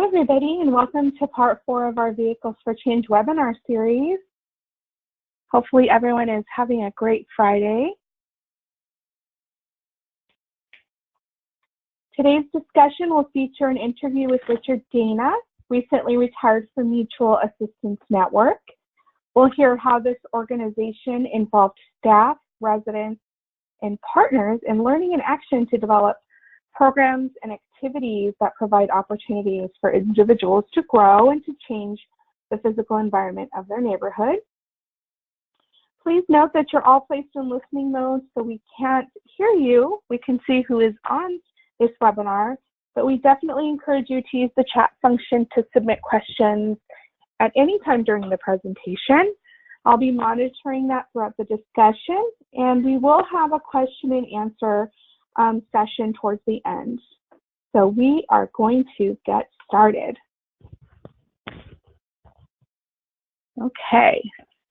Hello, everybody, and welcome to part 4 of our Vehicles for Change webinar series. Hopefully everyone is having a great Friday. Today's discussion will feature an interview with Richard Dana, recently retired from Mutual Assistance Network. We'll hear how this organization involved staff, residents, and partners in learning and action to develop programs and activities that provide opportunities for individuals to grow and to change the physical environment of their neighborhood. Please note that you're all placed in listening mode, so we can't hear you. We can see who is on this webinar, but we definitely encourage you to use the chat function to submit questions at any time during the presentation. I'll be monitoring that throughout the discussion, and we will have a question and answer session towards the end. So we are going to get started. Okay,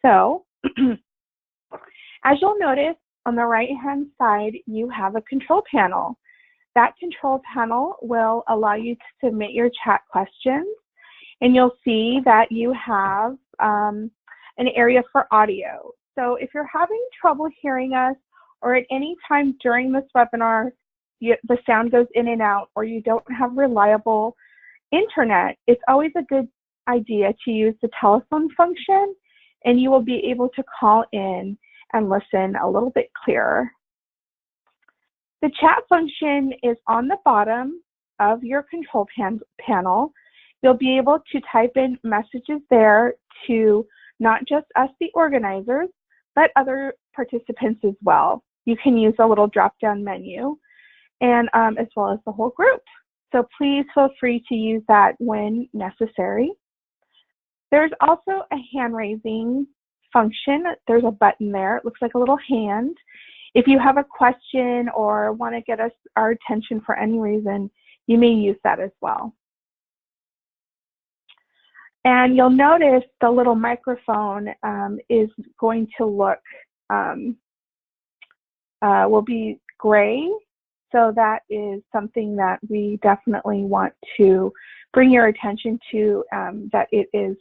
so as you'll notice on the right-hand side, you have a control panel. That control panel will allow you to submit your chat questions, and you'll see that you have an area for audio. So if you're having trouble hearing us, or at any time during this webinar, the sound goes in and out, or you don't have reliable internet, it's always a good idea to use the telephone function, and you will be able to call in and listen a little bit clearer. The chat function is on the bottom of your control panel. You'll be able to type in messages there to not just us, the organizers, but other participants as well. You can use a little drop-down menu, and as well as the whole group. So please feel free to use that when necessary. There's also a hand-raising function. There's a button there. It looks like a little hand. If you have a question or want to get our attention for any reason, you may use that as well. And you'll notice the little microphone is going to look, will be gray. So that is something that we definitely want to bring your attention to, that it is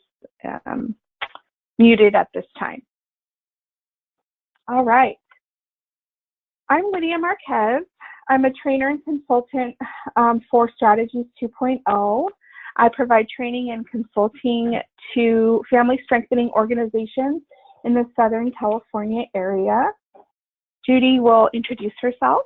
muted at this time. All right. I'm Lydia Marquez. I'm a trainer and consultant for Strategies 2.0. I provide training and consulting to family strengthening organizations in the Southern California area. Judy will introduce herself.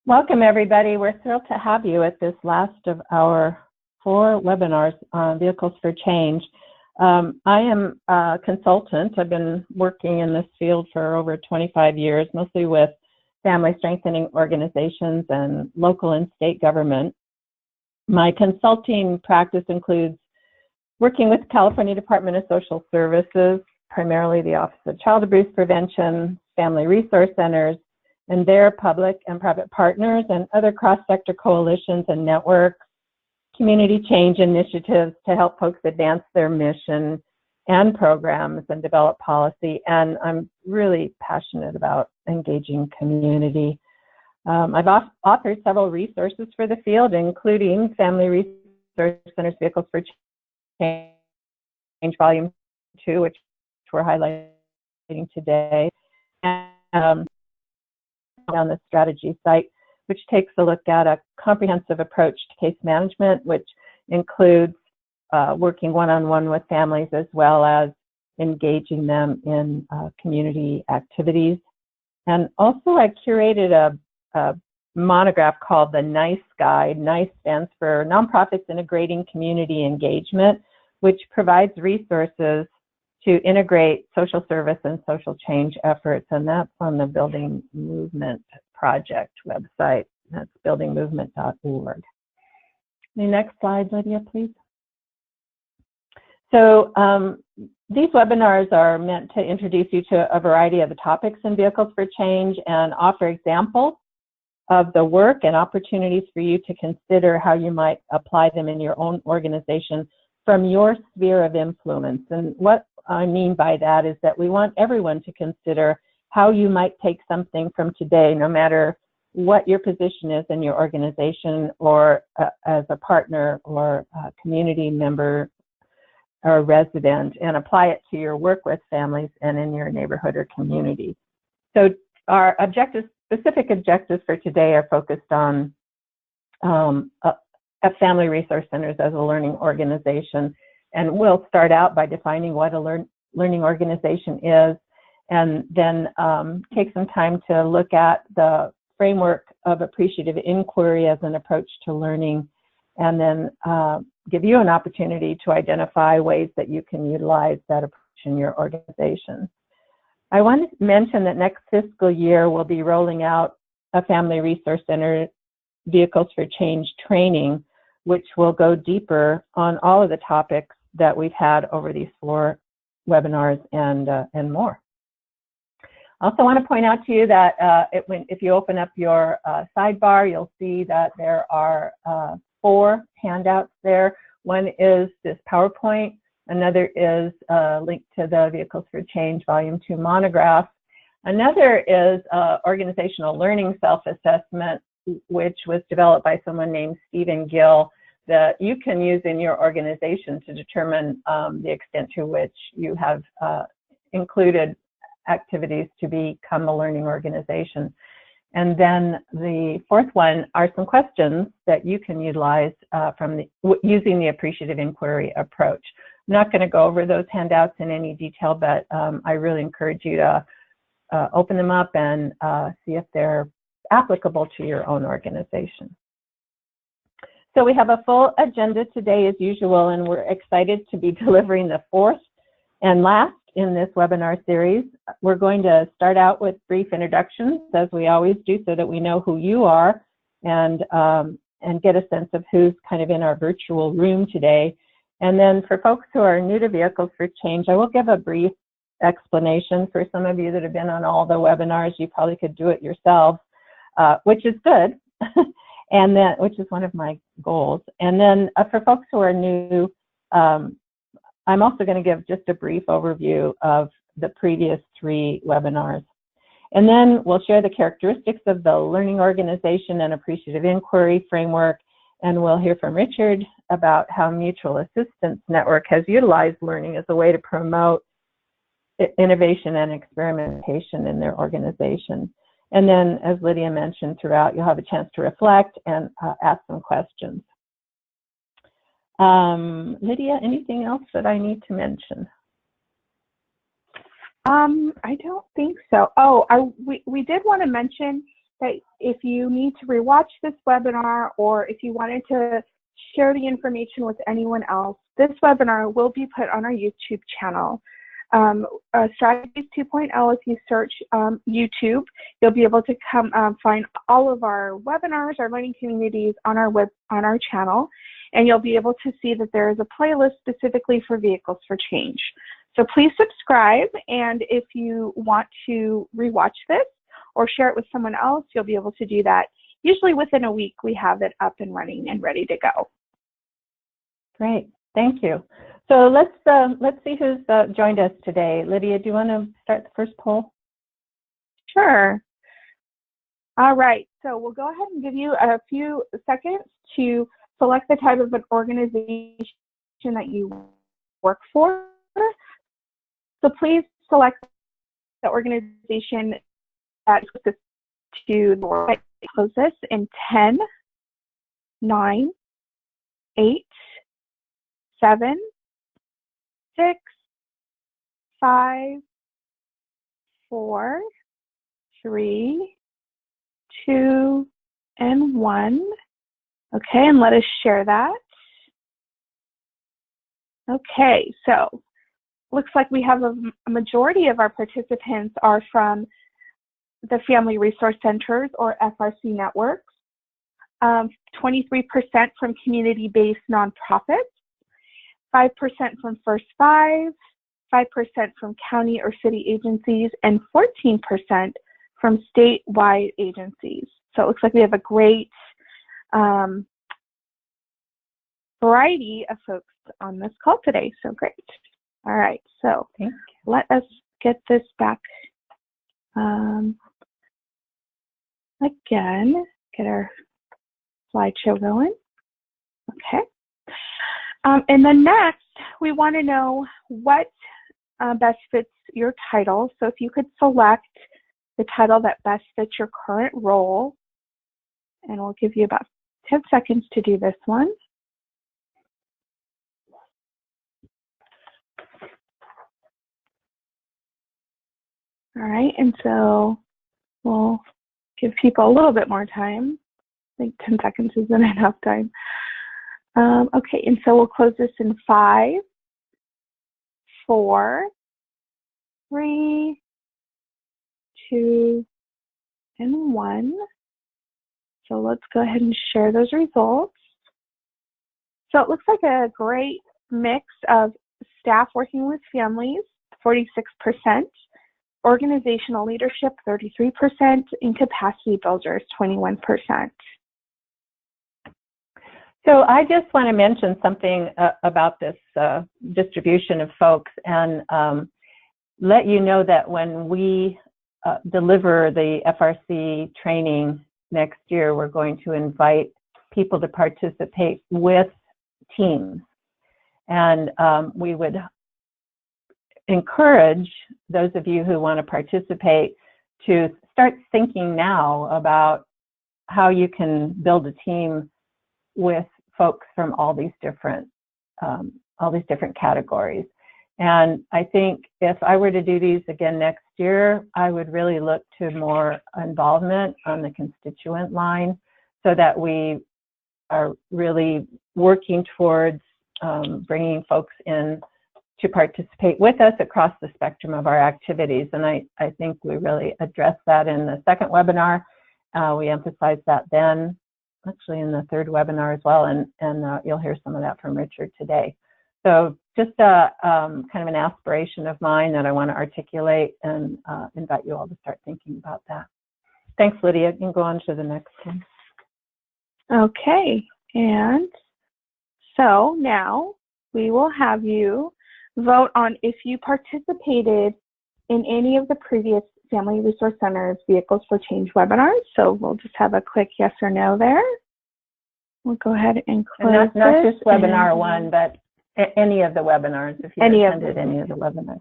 Welcome, everybody. We're thrilled to have you at this last of our 4 webinars on Vehicles for Change. I am a consultant. I've been working in this field for over 25 years, mostly with family strengthening organizations and local and state government. My consulting practice includes working with the California Department of Social Services, primarily the Office of Child Abuse Prevention, Family Resource Centers, and their public and private partners and other cross-sector coalitions and networks, community change initiatives to help folks advance their mission and programs and develop policy. And I'm really passionate about engaging community. I've authored several resources for the field, including Family Resource Center's Vehicles for Change Volume 2, which we're highlighting today, and on the strategy site, which takes a look at a comprehensive approach to case management, which includes working one-on-one with families as well as engaging them in community activities. And also I curated a monograph called the NICE Guide. NICE stands for Nonprofits Integrating Community Engagement, which provides resources to integrate social service and social change efforts, and that's on the Building Movement Project website. That's buildingmovement.org. The next slide, Lydia, please. So these webinars are meant to introduce you to a variety of the topics in Vehicles for Change and offer examples of the work and opportunities for you to consider how you might apply them in your own organization from your sphere of influence. And what I mean by that is that we want everyone to consider how you might take something from today, no matter what your position is in your organization or as a partner or a community member or resident, and apply it to your work with families and in your neighborhood or community. So our specific objectives for today are focused on Family Resource Centers as a learning organization. And we'll start out by defining what a learning organization is, and then take some time to look at the framework of appreciative inquiry as an approach to learning, and then give you an opportunity to identify ways that you can utilize that approach in your organization. I want to mention that next fiscal year we'll be rolling out a Family Resource Center Vehicles for Change training, which will go deeper on all of the topics that we've had over these 4 webinars and more. I also want to point out to you that if you open up your sidebar, you'll see that there are 4 handouts there. One is this PowerPoint. Another is a link to the Vehicles for Change Volume 2 monograph. Another is organizational learning self-assessment, which was developed by someone named Stephen Gill, that you can use in your organization to determine the extent to which you have included activities to become a learning organization. And then the 4th one are some questions that you can utilize using the appreciative inquiry approach. I'm not going to go over those handouts in any detail, but I really encourage you to open them up and see if they're applicable to your own organization. So we have a full agenda today as usual, and we're excited to be delivering the 4th and last in this webinar series. We're going to start out with brief introductions, as we always do, so that we know who you are and get a sense of who's kind of in our virtual room today. And then for folks who are new to Vehicles for Change, I will give a brief explanation. For some of you that have been on all the webinars, you probably could do it yourselves, which is good, and then which is one of my goals. And then for folks who are new, I'm also going to give just a brief overview of the previous 3 webinars. And then we'll share the characteristics of the learning organization and appreciative inquiry framework, and we'll hear from Richard about how Mutual Assistance Network has utilized learning as a way to promote innovation and experimentation in their organization. And then, as Lydia mentioned throughout, you'll have a chance to reflect and ask some questions. Lydia, anything else that I need to mention? I don't think so. Oh, we did want to mention that if you need to rewatch this webinar, or if you wanted to share the information with anyone else, this webinar will be put on our YouTube channel. Strategies 2.0, if you search YouTube, you'll be able to come find all of our webinars, our learning communities on our channel, and you'll be able to see that there is a playlist specifically for Vehicles for Change. So please subscribe, and if you want to rewatch this or share it with someone else, you'll be able to do that. Usually within a week, we have it up and running and ready to go. Great, thank you. So let's see who's joined us today. Lydia, do you want to start the first poll? Sure. All right, so we'll go ahead and give you a few seconds to select the type of an organization that you work for. So please select the organization that is closest to the work. Close this in 10, 9, 8, 7, 6, 5, 4, 3, 2, and 1. Okay, and let us share that. Okay, so looks like we have a majority of our participants are from the Family Resource Centers, or FRC networks, 23% from community-based nonprofits, 5% from First 5% from county or city agencies, and 14% from statewide agencies. So it looks like we have a great variety of folks on this call today, so great. All right, so let us get this back. again, get our slideshow going. Okay. And then next, we want to know what best fits your title. So if you could select the title that best fits your current role, and we'll give you about 10 seconds to do this one. All right, and so we'll give people a little bit more time. I think 10 seconds isn't enough time. Okay, and so we'll close this in 5, 4, 3, 2, and 1. So let's go ahead and share those results. So it looks like a great mix of staff working with families, 46%, organizational leadership, 33%, and capacity builders, 21%. So I just want to mention something about this distribution of folks and let you know that when we deliver the FRC training next year, we're going to invite people to participate with teams. And we would encourage those of you who want to participate to start thinking now about how you can build a team with folks from all these different categories. And I think if I were to do these again next year, I would really look to more involvement on the constituent line so that we are really working towards bringing folks in to participate with us across the spectrum of our activities. And I think we really addressed that in the second webinar. We emphasized that then, actually in the third webinar as well, and you'll hear some of that from Richard today. So just a kind of an aspiration of mine that I want to articulate and invite you all to start thinking about that. Thanks, Lydia. You can go on to the next one. Okay, and so now we will have you vote on if you participated in any of the previous Family Resource Center's Vehicles for Change webinars. So we'll just have a quick yes or no there. We'll go ahead and close not just webinar one, but any of the webinars, if you attended any of the webinars.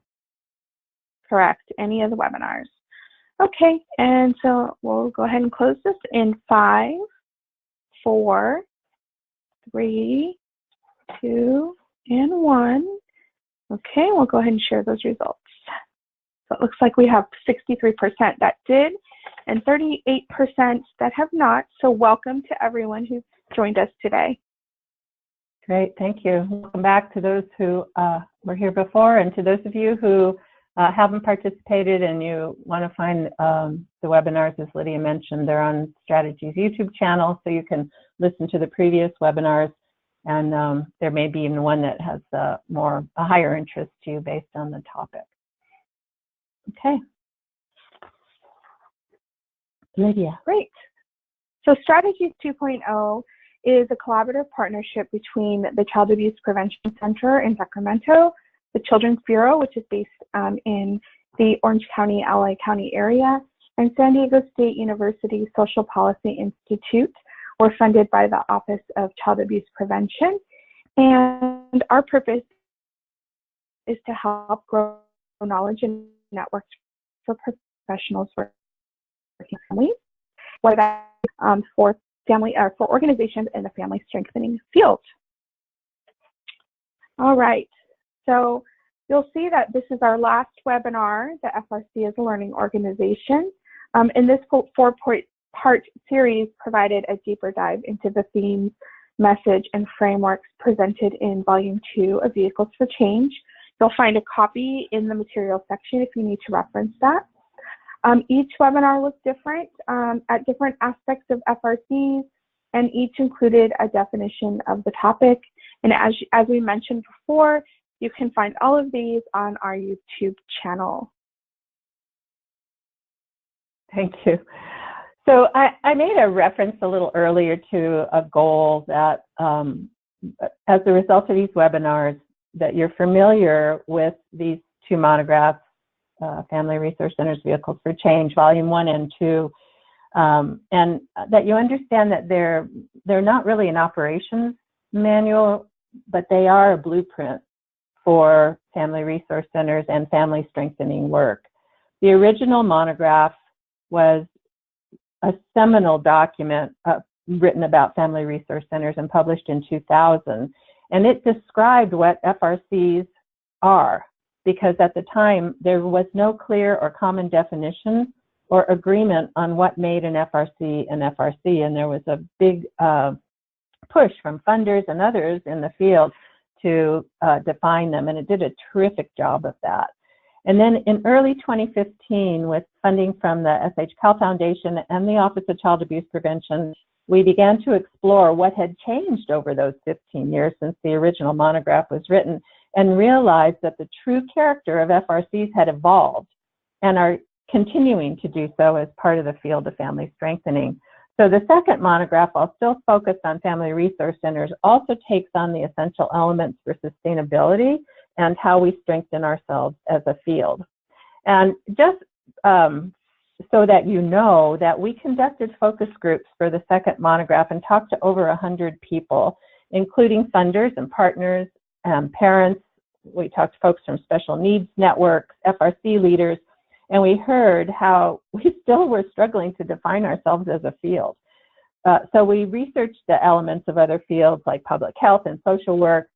Correct, any of the webinars. Okay, and so we'll go ahead and close this in 5, 4, 3, 2, and 1. Okay, we'll go ahead and share those results. So it looks like we have 63% that did and 38% that have not. So welcome to everyone who's joined us today. Great, thank you. Welcome back to those who were here before, and to those of you who haven't participated and you want to find the webinars, as Lydia mentioned, they're on Strategy's YouTube channel, so you can listen to the previous webinars, and there may be even one that has a higher interest to you based on the topic. Okay. Lydia. Great. So Strategies 2.0 is a collaborative partnership between the Child Abuse Prevention Center in Sacramento, the Children's Bureau, which is based in the Orange County, LA County area, and San Diego State University Social Policy Institute. We're funded by the Office of Child Abuse Prevention. And our purpose is to help grow knowledge and networks for professionals working with families, whether that's for organizations in the family strengthening field. All right, so you'll see that this is our last webinar. The FRC is a learning organization. In this 4-part series provided a deeper dive into the themes, message, and frameworks presented in Volume 2 of Vehicles for Change. You'll find a copy in the material section if you need to reference that. Each webinar was different at different aspects of FRCs, and each included a definition of the topic. And as we mentioned before, you can find all of these on our YouTube channel. Thank you. So I made a reference a little earlier to a goal that as a result of these webinars, that you're familiar with these 2 monographs, Family Resource Center's Vehicles for Change, Volume 1 and 2, and that you understand that they're not really an operations manual, but they are a blueprint for family resource centers and family strengthening work. The original monograph was a seminal document written about family resource centers and published in 2000, and it described what FRCs are, because at the time there was no clear or common definition or agreement on what made an FRC an FRC, and there was a big push from funders and others in the field to define them, and it did a terrific job of that. And then in early 2015, with funding from the SH Cal Foundation and the Office of Child Abuse Prevention, we began to explore what had changed over those 15 years since the original monograph was written, and realized that the true character of FRCs had evolved and are continuing to do so as part of the field of family strengthening. So the second monograph, while still focused on family resource centers, also takes on the essential elements for sustainability and how we strengthen ourselves as a field. And just so that you know that we conducted focus groups for the second monograph and talked to over 100 people, including funders and partners, parents. We talked to folks from special needs networks, FRC leaders, and we heard how we still were struggling to define ourselves as a field. So we researched the elements of other fields like public health and social work,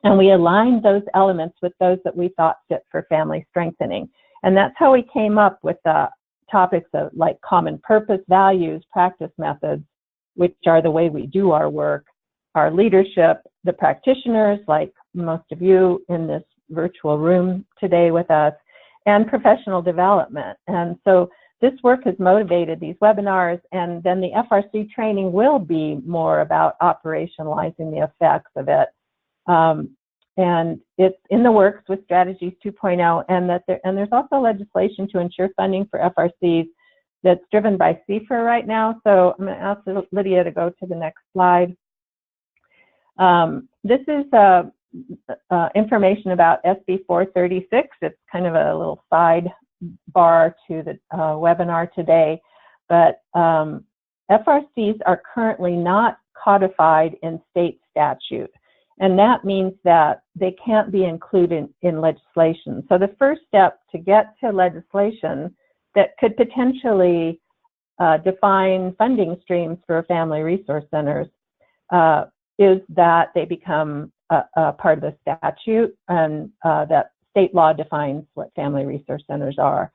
and we aligned those elements with those that we thought fit for family strengthening. And that's how we came up with the topics of like common purpose, values, practice methods, which are the way we do our work, our leadership, the practitioners, like most of you in this virtual room today with us, and professional development. And so this work has motivated these webinars, and then the FRC training will be more about operationalizing the effects of it. And it's in the works with Strategies 2.0, and there's also legislation to ensure funding for FRCs that's driven by CFRA right now. So I'm going to ask Lydia to go to the next slide. This is information about SB 436. It's kind of a little sidebar to the webinar today, but FRCs are currently not codified in state statute. And that means that they can't be included in legislation. So the first step to get to legislation that could potentially define funding streams for family resource centers is that they become a part of the statute, and that state law defines what family resource centers are.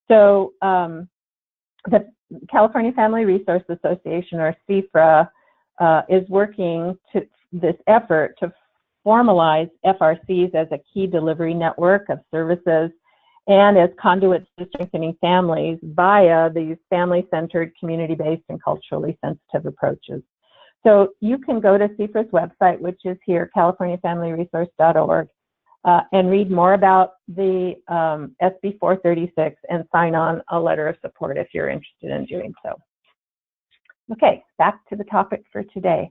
So the California Family Resource Association, or CFRA, is working to this effort to formalize FRCs as a key delivery network of services and as conduits to strengthening families via these family-centered, community-based, and culturally sensitive approaches. So you can go to CFRA's website, which is here, californiafamilyresource.org, and read more about the SB 436 and sign on a letter of support if you're interested in doing so. Okay, back to the topic for today.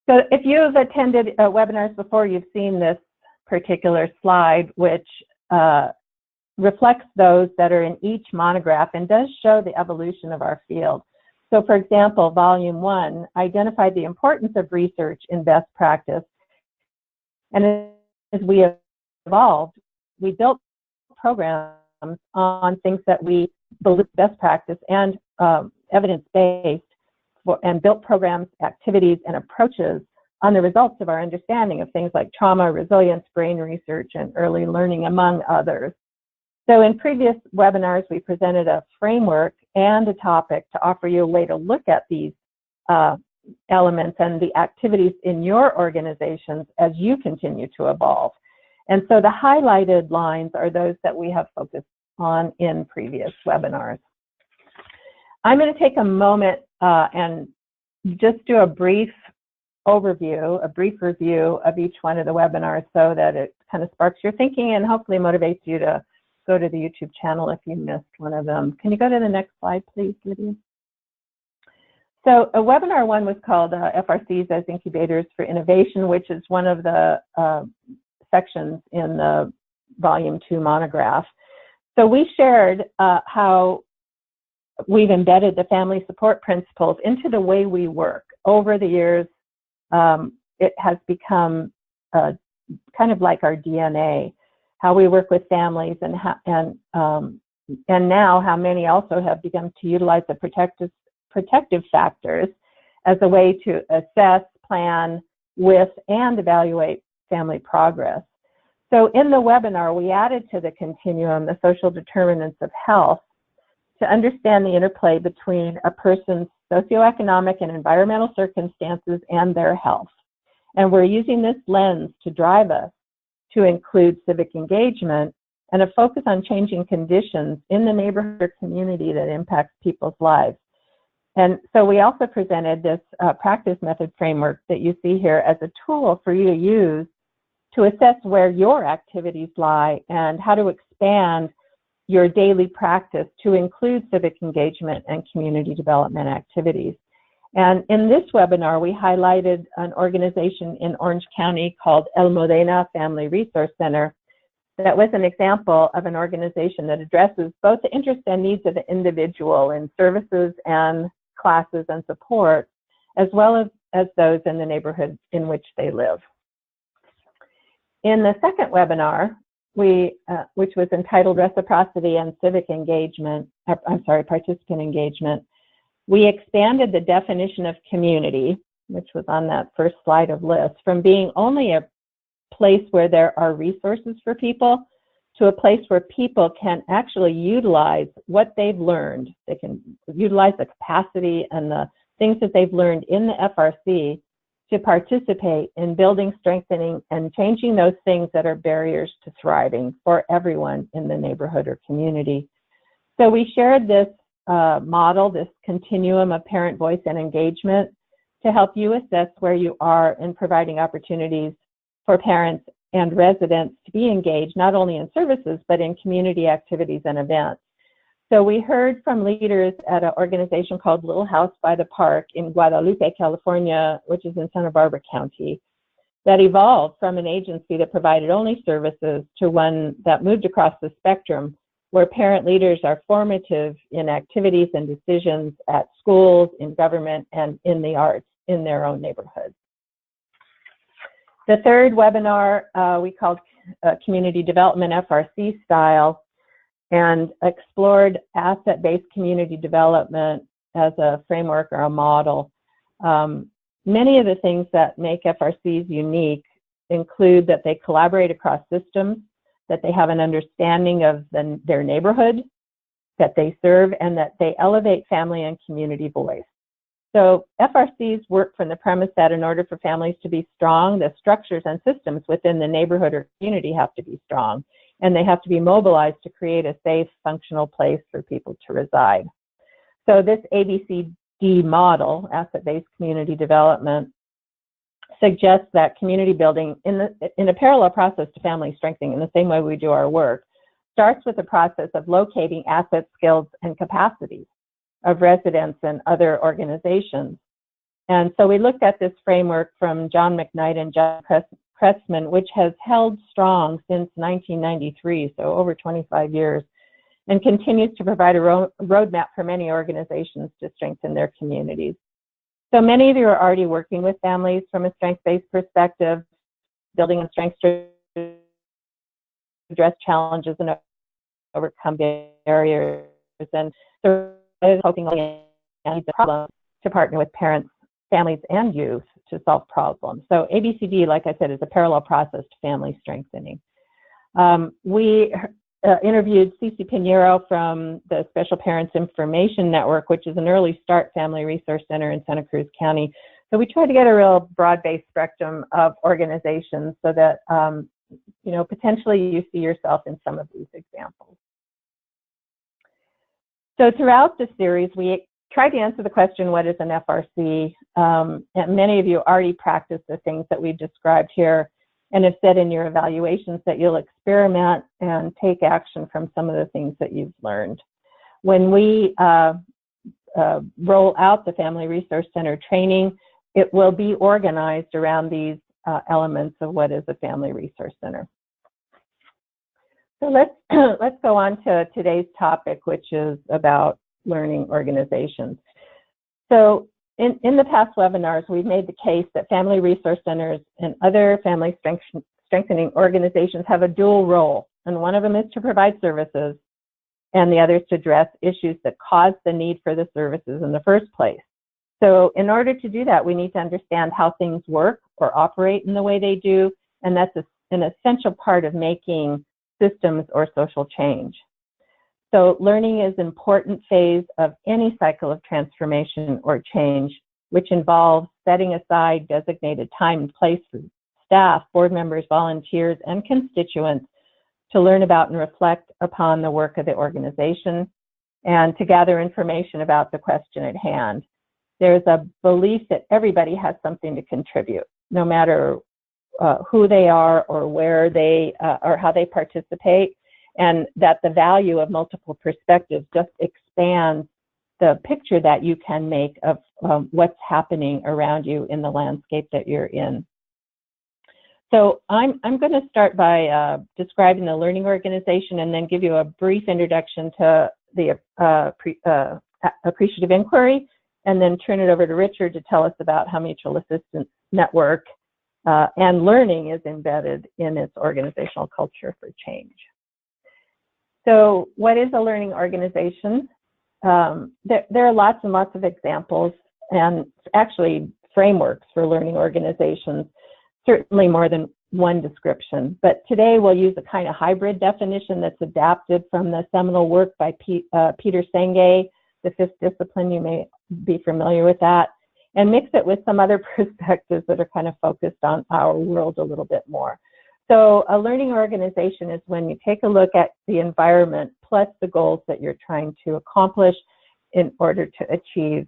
So if you've attended webinars before, you've seen this particular slide, which reflects those that are in each monograph and does show the evolution of our field. So for example, volume 1 identified the importance of research in best practice. And as we evolved, we built programs on things that we believe best practice and evidence-based, and built programs, activities, and approaches on the results of our understanding of things like trauma, resilience, brain research, and early learning, among others. So in previous webinars, we presented a framework and a topic to offer you a way to look at these elements and the activities in your organizations as you continue to evolve. And so the highlighted lines are those that we have focused on in previous webinars. I'm going to take a moment and just do a brief overview, a brief review of each one of the webinars so that it kind of sparks your thinking and hopefully motivates you to go to the YouTube channel if you missed one of them. Can you go to the next slide, please, Lydia? So webinar 1 was called FRCs as Incubators for Innovation, which is one of the sections in the Volume 2 monograph. So we shared how we've embedded the family support principles into the way we work. Over the years, it has become kind of like our DNA, how we work with families, and now how many also have begun to utilize the protective factors as a way to assess, plan with, and evaluate family progress. So in the webinar, we added to the continuum the social determinants of health to understand the interplay between a person's socioeconomic and environmental circumstances and their health. And we're using this lens to drive us to include civic engagement and a focus on changing conditions in the neighborhood or community that impacts people's lives. And so we also presented this practice method framework that you see here as a tool for you to use to assess where your activities lie and how to expand your daily practice to include civic engagement and community development activities. And in this webinar, we highlighted an organization in Orange County called El Modena Family Resource Center that was an example of an organization that addresses both the interests and needs of the individual in services and classes and support, as well as those in the neighborhood in which they live. In the second webinar, which was entitled Reciprocity and Civic Engagement, Participant Engagement, we expanded the definition of community, which was on that first slide of list, from being only a place where there are resources for people to a place where people can actually utilize what they've learned. They can utilize the capacity and the things that they've learned in the FRC to participate in building, strengthening, and changing those things that are barriers to thriving for everyone in the neighborhood or community. So we shared this model, this continuum of parent voice and engagement to help you assess where you are in providing opportunities for parents and residents to be engaged not only in services but in community activities and events. So we heard from leaders at an organization called Little House by the Park in Guadalupe, California, which is in Santa Barbara County, that evolved from an agency that provided only services to one that moved across the spectrum, where parent leaders are formative in activities and decisions at schools, in government, and in the arts in their own neighborhoods. The third webinar we called Community Development FRC Style, and explored asset-based community development as a framework or a model. Many of the things that make FRCs unique include that they collaborate across systems, that they have an understanding of their neighborhood that they serve, and that they elevate family and community voice. So FRCs work from the premise that in order for families to be strong, the structures and systems within the neighborhood or community have to be strong, and they have to be mobilized to create a safe, functional place for people to reside. So this ABCD model, asset-based community development, suggests that community building in a parallel process to family strengthening, in the same way we do our work, starts with the process of locating assets, skills, and capacities of residents and other organizations. And so we looked at this framework from John McKnight and John Kressman, which has held strong since 1993, so over 25 years, and continues to provide a roadmap for many organizations to strengthen their communities. So many of you are already working with families from a strength-based perspective, building on strengths to address challenges and overcome barriers, and so focusing on the problem to partner with parents, families, and youth to solve problems. So ABCD, like I said, is a parallel process to family strengthening. We interviewed Cece Pinheiro from the Special Parents Information Network, which is an early start family resource center in Santa Cruz County. So we try to get a real broad-based spectrum of organizations so that, potentially you see yourself in some of these examples. So throughout the series, we tried to answer the question, what is an FRC? And many of you already practice the things that we've described here and have said in your evaluations that you'll experiment and take action from some of the things that you've learned. When we roll out the Family Resource Center training, it will be organized around these elements of what is a Family Resource Center. So let's go on to today's topic, which is about learning organizations. So in the past webinars, we've made the case that family resource centers and other family strengthening organizations have a dual role, and one of them is to provide services, and the other is to address issues that cause the need for the services in the first place. So in order to do that, we need to understand how things work or operate in the way they do, and that's an essential part of making systems or social change. So learning is an important phase of any cycle of transformation or change, which involves setting aside designated time and place for staff, board members, volunteers, and constituents to learn about and reflect upon the work of the organization and to gather information about the question at hand. There's a belief that everybody has something to contribute, no matter who they are or where they or how they participate, and that the value of multiple perspectives just expands the picture that you can make of what's happening around you in the landscape that you're in. So I'm going to start by describing the learning organization and then give you a brief introduction to the appreciative inquiry, and then turn it over to Richard to tell us about how mutual assistance network and learning is embedded in its organizational culture for change. So what is a learning organization? There are lots and lots of examples and actually frameworks for learning organizations, certainly more than one description. But today we'll use a kind of hybrid definition that's adapted from the seminal work by Peter Senge, The Fifth Discipline. You may be familiar with that, and mix it with some other perspectives that are kind of focused on our world a little bit more. So a learning organization is when you take a look at the environment plus the goals that you're trying to accomplish in order to achieve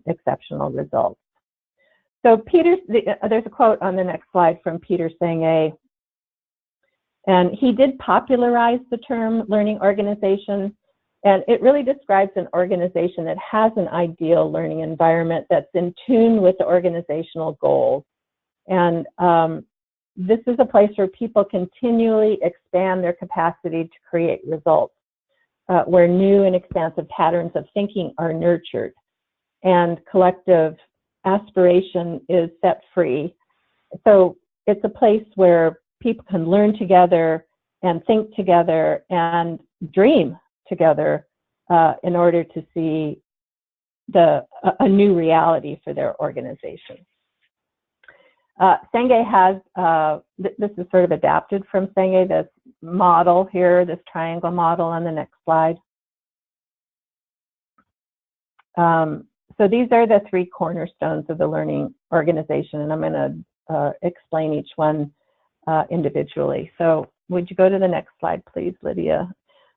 exceptional results. So there's a quote on the next slide from Peter Senge, and he did popularize the term learning organization, and it really describes an organization that has an ideal learning environment that's in tune with the organizational goals. And this is a place where people continually expand their capacity to create results, where new and expansive patterns of thinking are nurtured, and collective aspiration is set free. So it's a place where people can learn together and think together and dream together in order to see a new reality for their organization. Senge has, this is sort of adapted from Senge, this model here, this triangle model on the next slide. So these are the three cornerstones of the learning organization, and I'm going to explain each one individually. So would you go to the next slide, please, Lydia?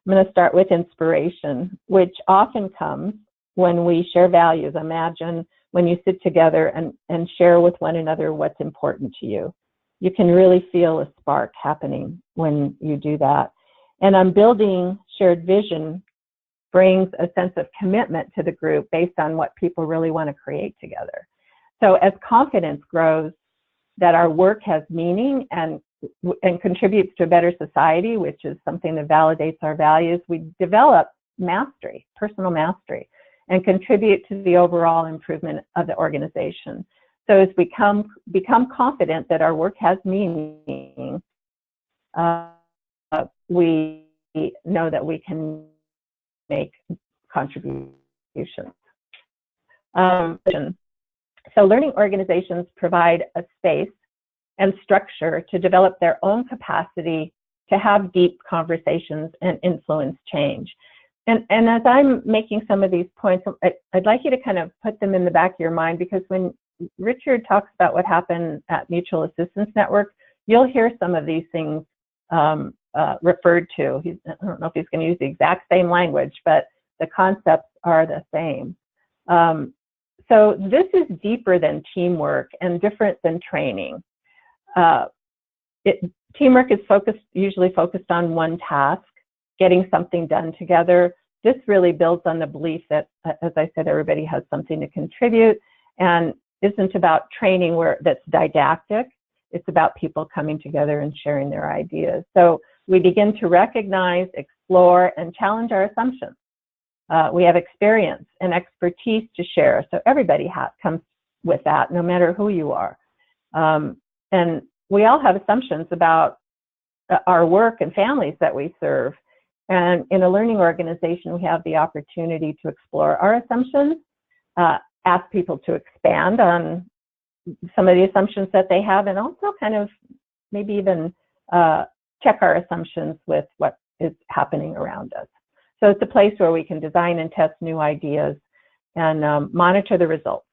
I'm going to start with inspiration, which often comes when we share values. Imagine when you sit together and share with one another what's important to you. You can really feel a spark happening when you do that. And building shared vision brings a sense of commitment to the group based on what people really want to create together. So as confidence grows that our work has meaning and contributes to a better society, which is something that validates our values, we develop mastery, personal mastery, and contribute to the overall improvement of the organization. So as we become confident that our work has meaning, we know that we can make contributions. So learning organizations provide a space and structure to develop their own capacity to have deep conversations and influence change. And as I'm making some of these points, I'd like you to kind of put them in the back of your mind, because when Richard talks about what happened at Mutual Assistance Network, you'll hear some of these things referred to. I don't know if he's going to use the exact same language, but the concepts are the same. So this is deeper than teamwork and different than training. Teamwork is usually focused on one task, getting something done together. This really builds on the belief that, as I said, everybody has something to contribute, and isn't about training that's didactic. It's about people coming together and sharing their ideas. So we begin to recognize, explore, and challenge our assumptions. We have experience and expertise to share. So everybody comes with that, no matter who you are. And we all have assumptions about our work and families that we serve. And in a learning organization, we have the opportunity to explore our assumptions, ask people to expand on some of the assumptions that they have, and also kind of maybe even check our assumptions with what is happening around us. So it's a place where we can design and test new ideas and monitor the results.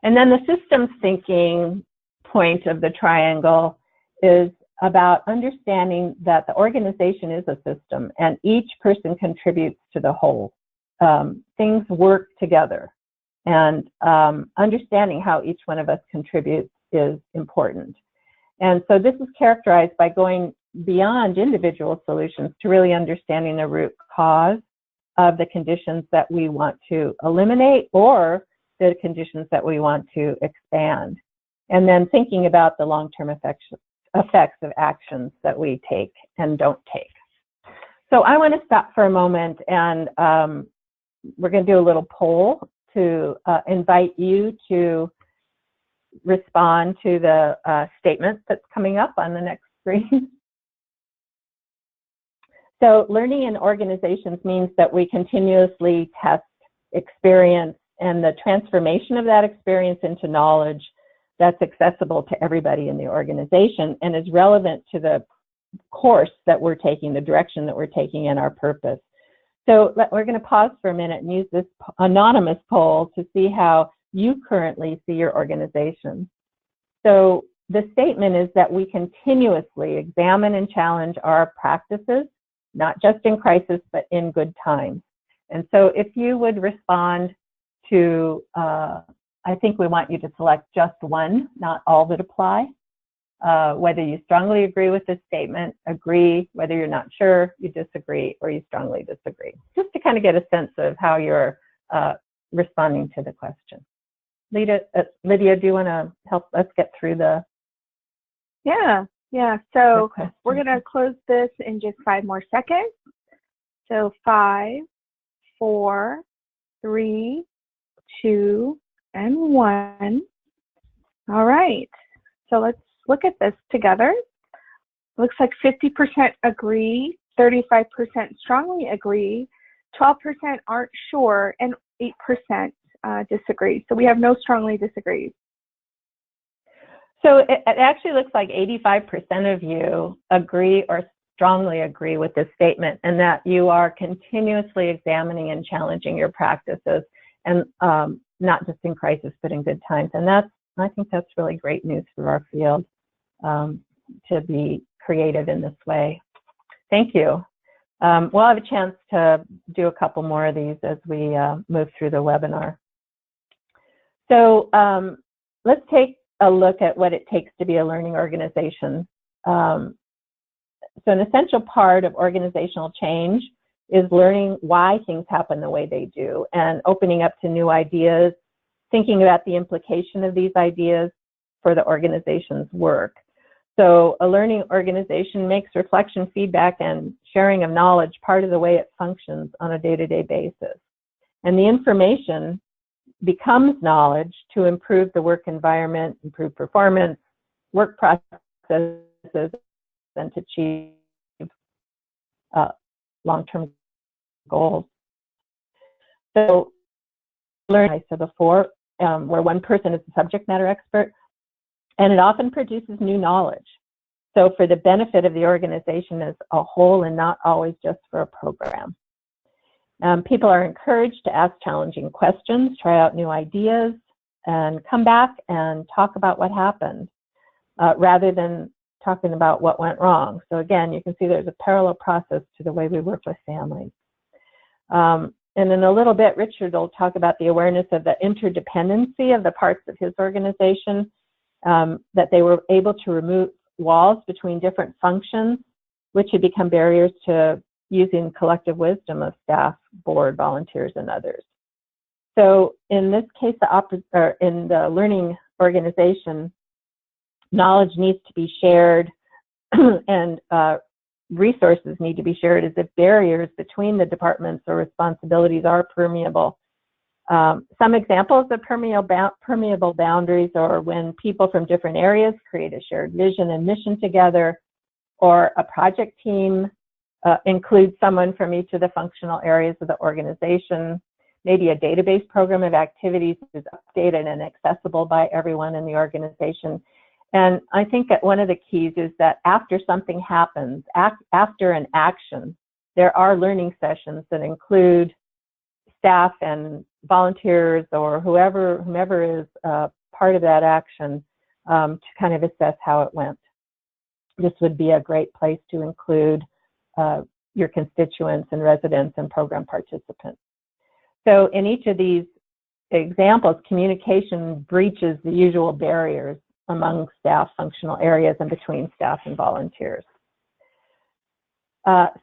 And then the systems thinking point of the triangle is about understanding that the organization is a system and each person contributes to the whole. Things work together, and understanding how each one of us contributes is important. And so this is characterized by going beyond individual solutions to really understanding the root cause of the conditions that we want to eliminate or the conditions that we want to expand. And then thinking about the long-term effects of actions that we take and don't take. So I want to stop for a moment, and we're going to do a little poll to invite you to respond to the statement that's coming up on the next screen. So learning in organizations means that we continuously test experience and the transformation of that experience into knowledge that's accessible to everybody in the organization and is relevant to the course that we're taking, the direction that we're taking, and our purpose. So we're going to pause for a minute and use this anonymous poll to see how you currently see your organization. So the statement is that we continuously examine and challenge our practices, not just in crisis, but in good times. And so if you would respond to, I think we want you to select just one, not all that apply. Whether you strongly agree with this statement, agree, whether you're not sure, you disagree, or you strongly disagree. Just to kind of get a sense of how you're responding to the question. Lydia, do you want to help us get through the? Yeah. So we're going to close this in just 5 more seconds. So 5, 4, 3, 2, and 1. All right. So let's look at this together. Looks like 50% agree, 35% strongly agree, 12% aren't sure, and 8% disagree. So we have no strongly disagrees. So it actually looks like 85% of you agree or strongly agree with this statement, and that you are continuously examining and challenging your practices, and not just in crisis, but in good times. And I think that's really great news for our field, to be creative in this way. Thank you. We'll have a chance to do a couple more of these as we move through the webinar. So let's take a look at what it takes to be a learning organization. So an essential part of organizational change is learning why things happen the way they do and opening up to new ideas, thinking about the implication of these ideas for the organization's work. So a learning organization makes reflection, feedback, and sharing of knowledge part of the way it functions on a day-to-day basis. And the information becomes knowledge to improve the work environment, improve performance, work processes, and to achieve long-term goals. So learn, I said before, where one person is a subject matter expert, and it often produces new knowledge. So for the benefit of the organization as a whole and not always just for a program. People are encouraged to ask challenging questions, try out new ideas, and come back and talk about what happened, rather than talking about what went wrong. So again, you can see there's a parallel process to the way we work with families. And in a little bit, Richard will talk about the awareness of the interdependency of the parts of his organization, that they were able to remove walls between different functions, which had become barriers to using collective wisdom of staff, board, volunteers, and others. So in this case, in the learning organization, knowledge needs to be shared and resources need to be shared is if barriers between the departments or responsibilities are permeable. Some examples of permeable boundaries are when people from different areas create a shared vision and mission together, or a project team includes someone from each of the functional areas of the organization. Maybe a database program of activities is updated and accessible by everyone in the organization. And I think that one of the keys is that after something happens, after an action, there are learning sessions that include staff and volunteers or whomever is part of that action to kind of assess how it went. This would be a great place to include your constituents and residents and program participants. So in each of these examples, communication breaches the usual barriers among staff functional areas and between staff and volunteers.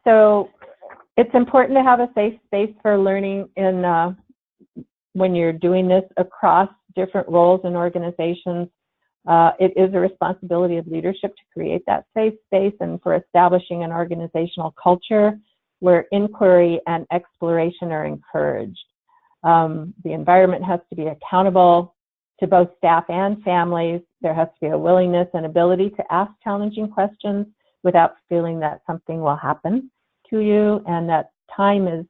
So it's important to have a safe space for learning when you're doing this across different roles and organizations. It is a responsibility of leadership to create that safe space and for establishing an organizational culture where inquiry and exploration are encouraged. The environment has to be accountable to both staff and families. There has to be a willingness and ability to ask challenging questions without feeling that something will happen to you, and that time is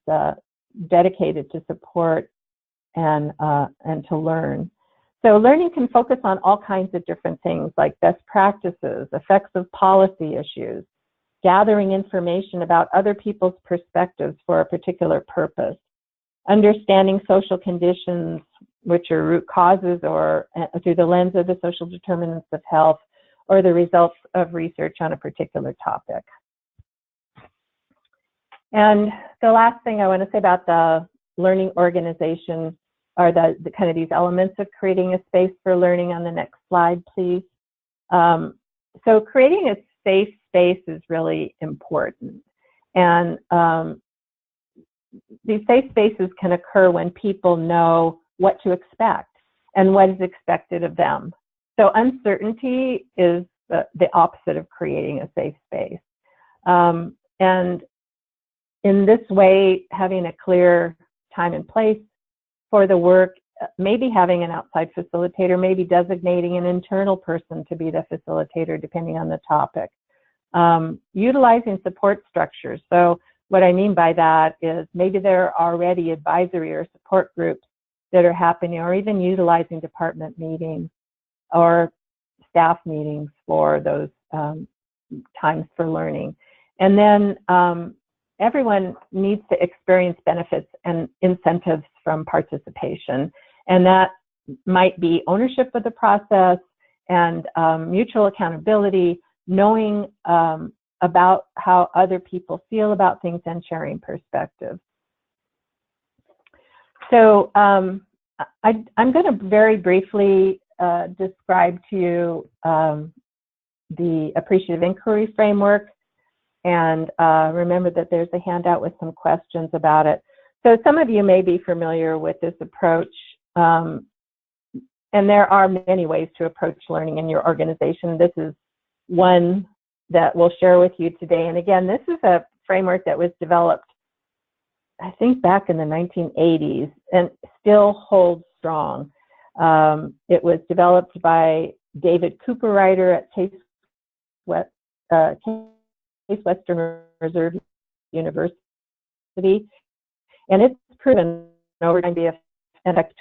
dedicated to support and to learn. So learning can focus on all kinds of different things like best practices, effects of policy issues, gathering information about other people's perspectives for a particular purpose, understanding social conditions, which are root causes or through the lens of the social determinants of health, or the results of research on a particular topic. And the last thing I want to say about the learning organization are the kind of these elements of creating a space for learning on the next slide, please. So creating a safe space is really important. And these safe spaces can occur when people know what to expect and what is expected of them. So uncertainty is the opposite of creating a safe space. And in this way, having a clear time and place for the work, maybe having an outside facilitator, maybe designating an internal person to be the facilitator depending on the topic. Utilizing support structures. So what I mean by that is maybe there are already advisory or support groups that are happening, or even utilizing department meetings or staff meetings for those times for learning. And then everyone needs to experience benefits and incentives from participation. And that might be ownership of the process and mutual accountability, knowing about how other people feel about things and sharing perspectives. So I'm going to very briefly describe to you the appreciative inquiry framework, and remember that there's a handout with some questions about it. So some of you may be familiar with this approach, and there are many ways to approach learning in your organization. This is one that we'll share with you today. And again, this is a framework that was developed, I think, back in the 1980s and still holds strong. It was developed by David Cooperrider at Case Western Reserve University, and it's proven over time to be effective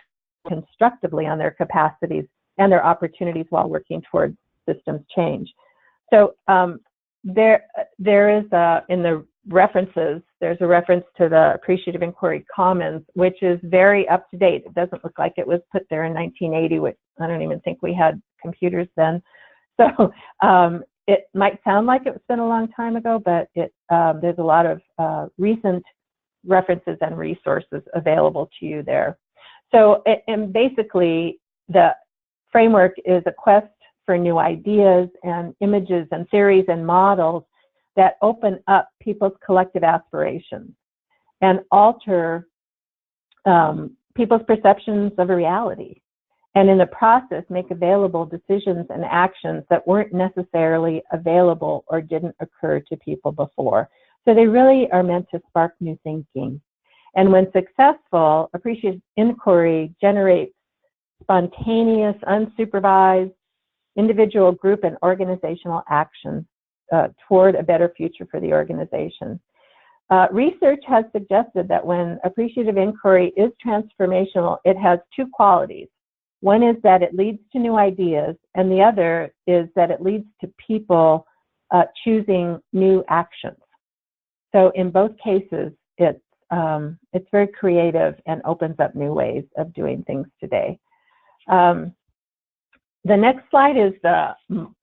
constructively on their capacities and their opportunities while working towards systems change. So there is in the references, there's a reference to the Appreciative Inquiry Commons, which is very up to date. It doesn't look like it was put there in 1980, which I don't even think we had computers then. So it might sound like it's been a long time ago, but there's a lot of recent references and resources available to you there. So, and basically, the framework is a quest for new ideas and images and theories and models that open up people's collective aspirations and alter people's perceptions of a reality. and in the process make available decisions and actions that weren't necessarily available or didn't occur to people before. So they really are meant to spark new thinking. And when successful, appreciative inquiry generates spontaneous, unsupervised, individual, group, and organizational action toward a better future for the organization. Research has suggested that when appreciative inquiry is transformational, it has two qualities. One is that it leads to new ideas, and the other is that it leads to people choosing new actions. So in both cases, it's very creative and opens up new ways of doing things today. The next slide is the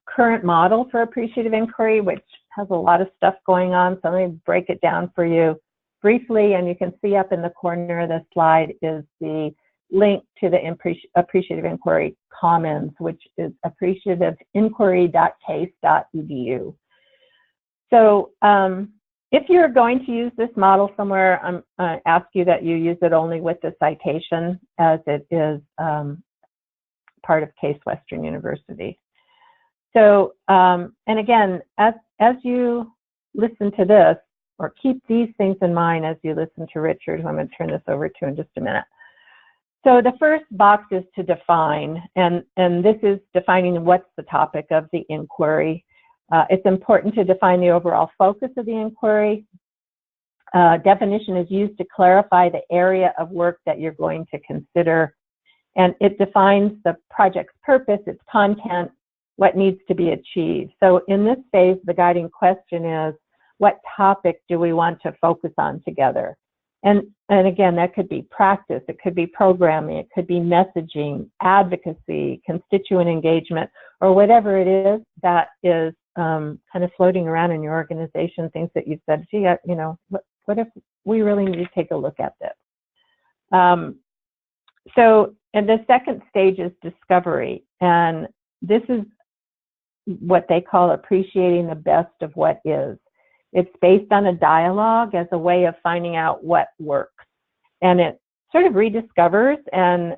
current model for appreciative inquiry, which has a lot of stuff going on. So let me break it down for you briefly. And you can see up in the corner of the slide is the link to the appreciative inquiry commons, which is appreciativeinquiry.case.edu. So if you're going to use this model somewhere, I ask you that you use it only with the citation, as it is part of Case Western University. So, and again, as you listen to this, or keep these things in mind as you listen to Richard, who I'm going to turn this over to in just a minute. So the first box is to define, and this is defining what's the topic of the inquiry. It's important to define the overall focus of the inquiry. Definition is used to clarify the area of work that you're going to consider, and it defines the project's purpose, its content, what needs to be achieved. So in this phase, the guiding question is, what topic do we want to focus on together? And again, that could be practice, it could be programming, it could be messaging, advocacy, constituent engagement, or whatever it is that is kind of floating around in your organization, things that you've said, gee, you know, what if we really need to take a look at this? And the second stage is discovery, and this is what they call appreciating the best of what is. It's based on a dialogue as a way of finding out what works, and it sort of rediscovers and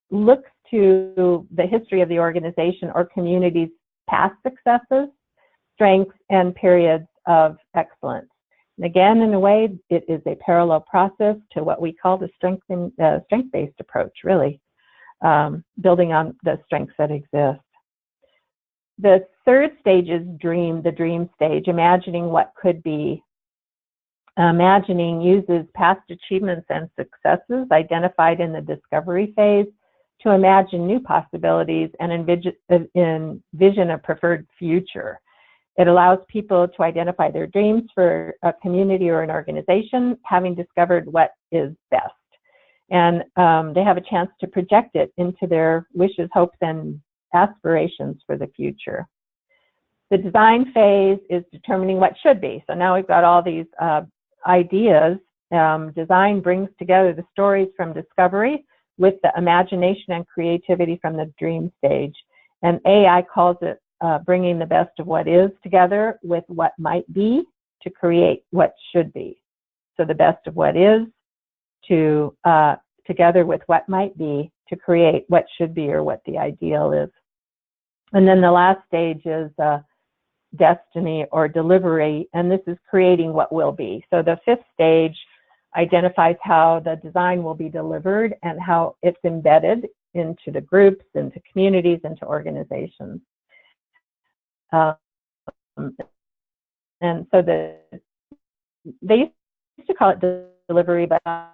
looks to the history of the organization or community's past successes, strengths, and periods of excellence. And again, in a way, it is a parallel process to what we call the strength-based approach, really, building on the strengths that exist. The third stage is the dream stage, imagining what could be. Imagining uses past achievements and successes identified in the discovery phase to imagine new possibilities and envision a preferred future. It allows people to identify their dreams for a community or an organization, having discovered what is best. And they have a chance to project it into their wishes, hopes, and aspirations for the future. The design phase is determining what should be. So now we've got all these ideas. Design brings together the stories from discovery with the imagination and creativity from the dream stage. And AI calls it bringing the best of what is together with what might be to create what should be. So the best of what is together with what might be to create what should be or what the ideal is. And then the last stage is destiny or delivery, and this is creating what will be. So the fifth stage identifies how the design will be delivered and how it's embedded into the groups, into communities, into organizations. And so they used to call it delivery, but as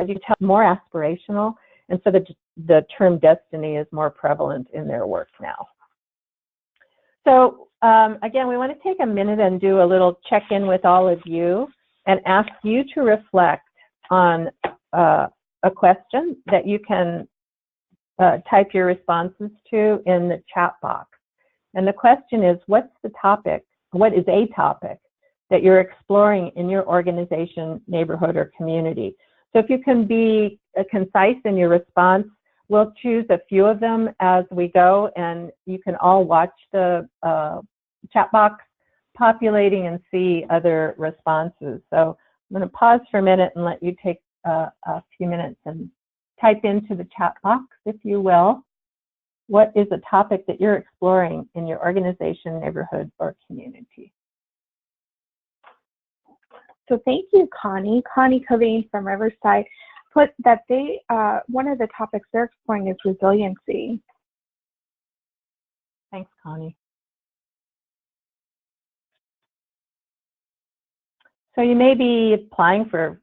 you can tell, more aspirational, and so the term destiny is more prevalent in their work now. So again, we want to take a minute and do a little check-in with all of you and ask you to reflect on a question that you can type your responses to in the chat box. And the question is, what is a topic that you're exploring in your organization, neighborhood, or community? So if you can be concise in your response, we'll choose a few of them as we go, and you can all watch the chat box populating and see other responses. So I'm going to pause for a minute and let you take a few minutes and type into the chat box, if you will, what is a topic that you're exploring in your organization, neighborhood, or community? So thank you, Connie. Connie Cobain from Riverside put that one of the topics they're exploring is resiliency. Thanks, Connie. So you may be applying for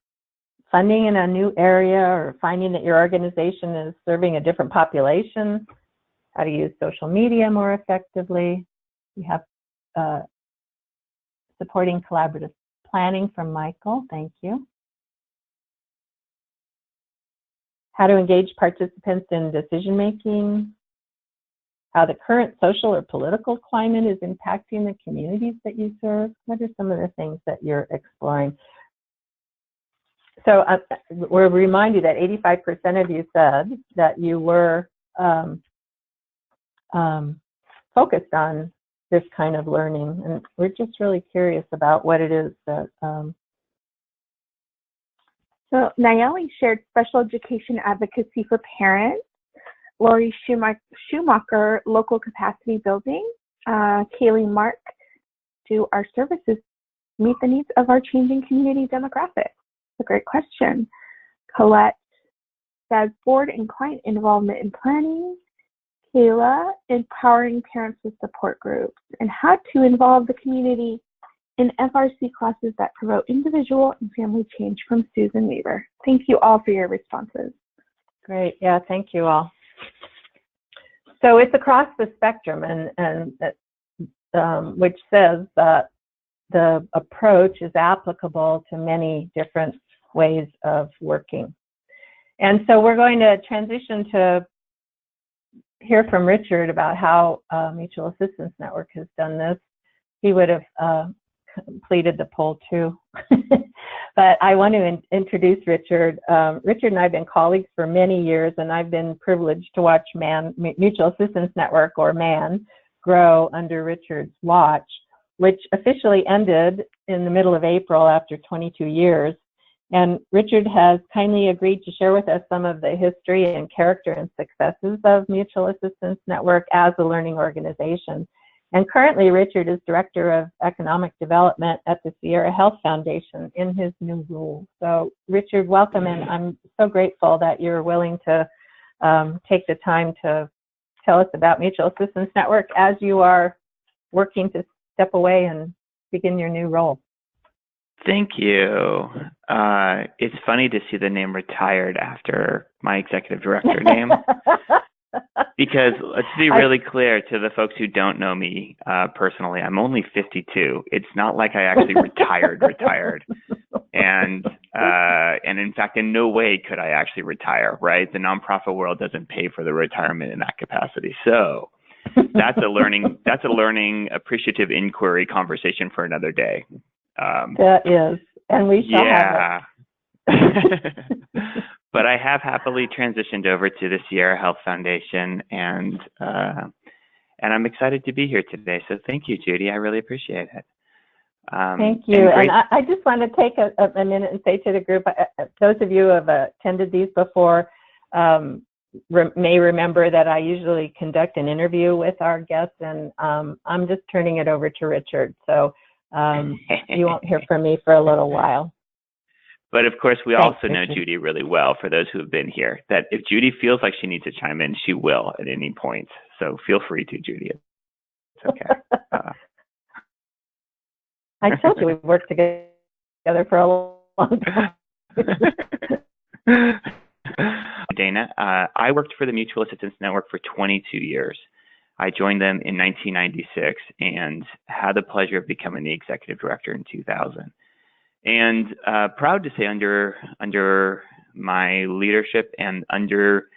funding in a new area or finding that your organization is serving a different population, how to use social media more effectively. You have supporting collaborative planning from Michael, thank you. How to engage participants in decision-making, how the current social or political climate is impacting the communities that you serve. What are some of the things that you're exploring? So we'll remind you that 85% of you said that you were focused on this kind of learning, and we're just really curious about what it is that. So Nayeli shared special education advocacy for parents. Lori Schumacher, local capacity building. Kaylee Mark, do our services meet the needs of our changing community demographics? That's a great question. Colette says board and client involvement in planning. Kayla, empowering parents with support groups, and how to involve the community in FRC classes that promote individual and family change from Susan Weaver. Thank you all for your responses. Great, yeah, thank you all. So it's across the spectrum, and which says that the approach is applicable to many different ways of working. And so we're going to transition to hear from Richard about how Mutual Assistance Network has done this. He would have completed the poll too. But I want to introduce Richard. Richard and I have been colleagues for many years, and I've been privileged to watch Mutual Assistance Network, or MAN, grow under Richard's watch, which officially ended in the middle of April after 22 years. And Richard has kindly agreed to share with us some of the history and character and successes of Mutual Assistance Network as a learning organization. And currently, Richard is Director of Economic Development at the Sierra Health Foundation in his new role. So, Richard, welcome, and I'm so grateful that you're willing to take the time to tell us about Mutual Assistance Network as you are working to step away and begin your new role. Thank you. It's funny to see the name retired after my executive director name. Because let's be really clear to the folks who don't know me personally, I'm only 52. It's not like I actually retired. And in fact, in no way could I actually retire, right? The nonprofit world doesn't pay for the retirement in that capacity. So that's a learning appreciative inquiry conversation for another day. That is, and we shall have it. But I have happily transitioned over to the Sierra Health Foundation, and I'm excited to be here today. So thank you, Judy. I really appreciate it. Thank you. And I just want to take a minute and say to the group, those of you who have attended these before may remember that I usually conduct an interview with our guests, and I'm just turning it over to Richard. So you won't hear from me for a little while. But of course, we also know Richard. Judy really well, for those who have been here, that if Judy feels like she needs to chime in, she will at any point. So feel free to, Judy. It's okay. I told you we've worked together for a long time. Dana, I worked for the Mutual Assistance Network for 22 years. I joined them in 1996 and had the pleasure of becoming the executive director in 2000. And proud to say under my leadership and under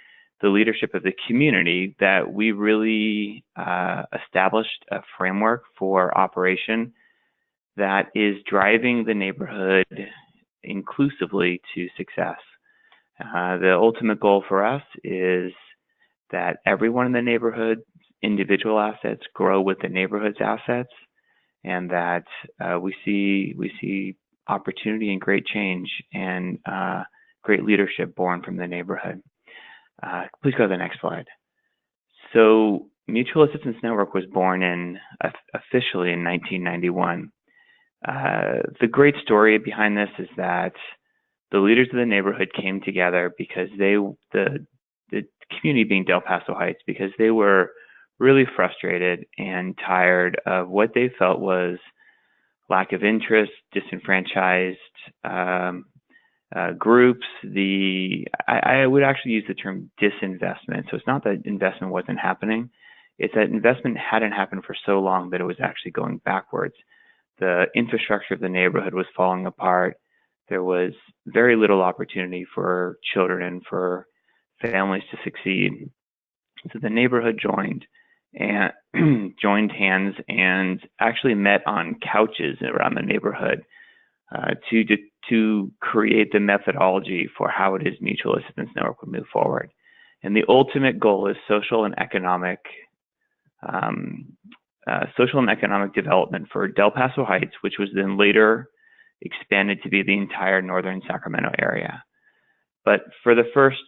the leadership of the community that we really established a framework for operation that is driving the neighborhood inclusively to success. The ultimate goal for us is that everyone in the neighborhood's individual assets grow with the neighborhood's assets, and that we see opportunity and great change and great leadership born from the neighborhood. Please go to the next slide. So Mutual Assistance Network was born officially in 1991. The great story behind this is that the leaders of the neighborhood came together because the community being Del Paso Heights, because they were really frustrated and tired of what they felt was lack of interest, disenfranchised groups. I would actually use the term disinvestment. So it's not that investment wasn't happening. It's that investment hadn't happened for so long that it was actually going backwards. The infrastructure of the neighborhood was falling apart. There was very little opportunity for children and for families to succeed. So the neighborhood joined hands and actually met on couches around the neighborhood to create the methodology for how it is Mutual Assistance Network would move forward. And the ultimate goal is social and economic development for Del Paso Heights, which was then later expanded to be the entire northern Sacramento area. But for the first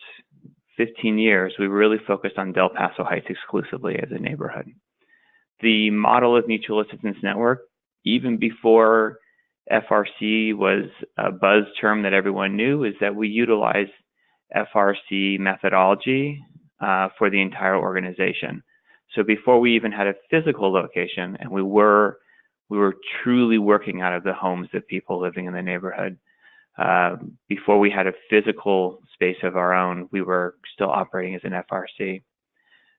15 years, we really focused on Del Paso Heights exclusively as a neighborhood. The model of Mutual Assistance Network, even before FRC was a buzz term that everyone knew, is that we utilize FRC methodology for the entire organization. So before we even had a physical location, and we were truly working out of the homes of people living in the neighborhood. Before we had a physical space of our own, we were still operating as an FRC.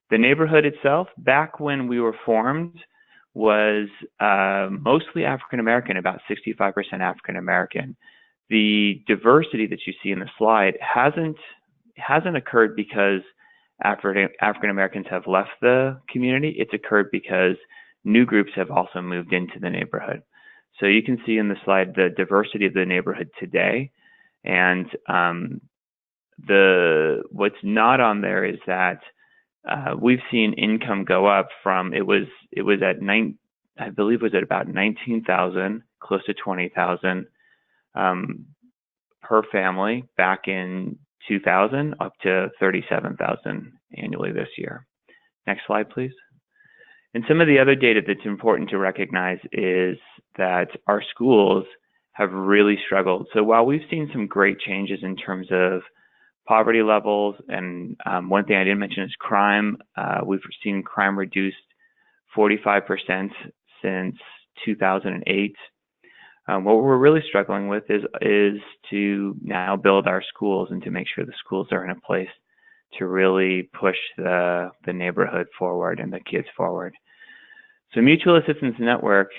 The neighborhood itself, back when we were formed, was mostly African American, about 65% African American. The diversity that you see in the slide hasn't occurred because African Americans have left the community. It's occurred because new groups have also moved into the neighborhood. So you can see in the slide the diversity of the neighborhood today. And what's not on there is that we've seen income go up from, I believe it was at about 19,000, close to 20,000 per family back in 2000, up to 37,000 annually this year. Next slide, please. And some of the other data that's important to recognize is that our schools have really struggled. So while we've seen some great changes in terms of poverty levels, and one thing I didn't mention is crime, we've seen crime reduced 45% since 2008. What we're really struggling with is to now build our schools and to make sure the schools are in a place to really push the neighborhood forward and the kids forward. So Mutual Assistance Network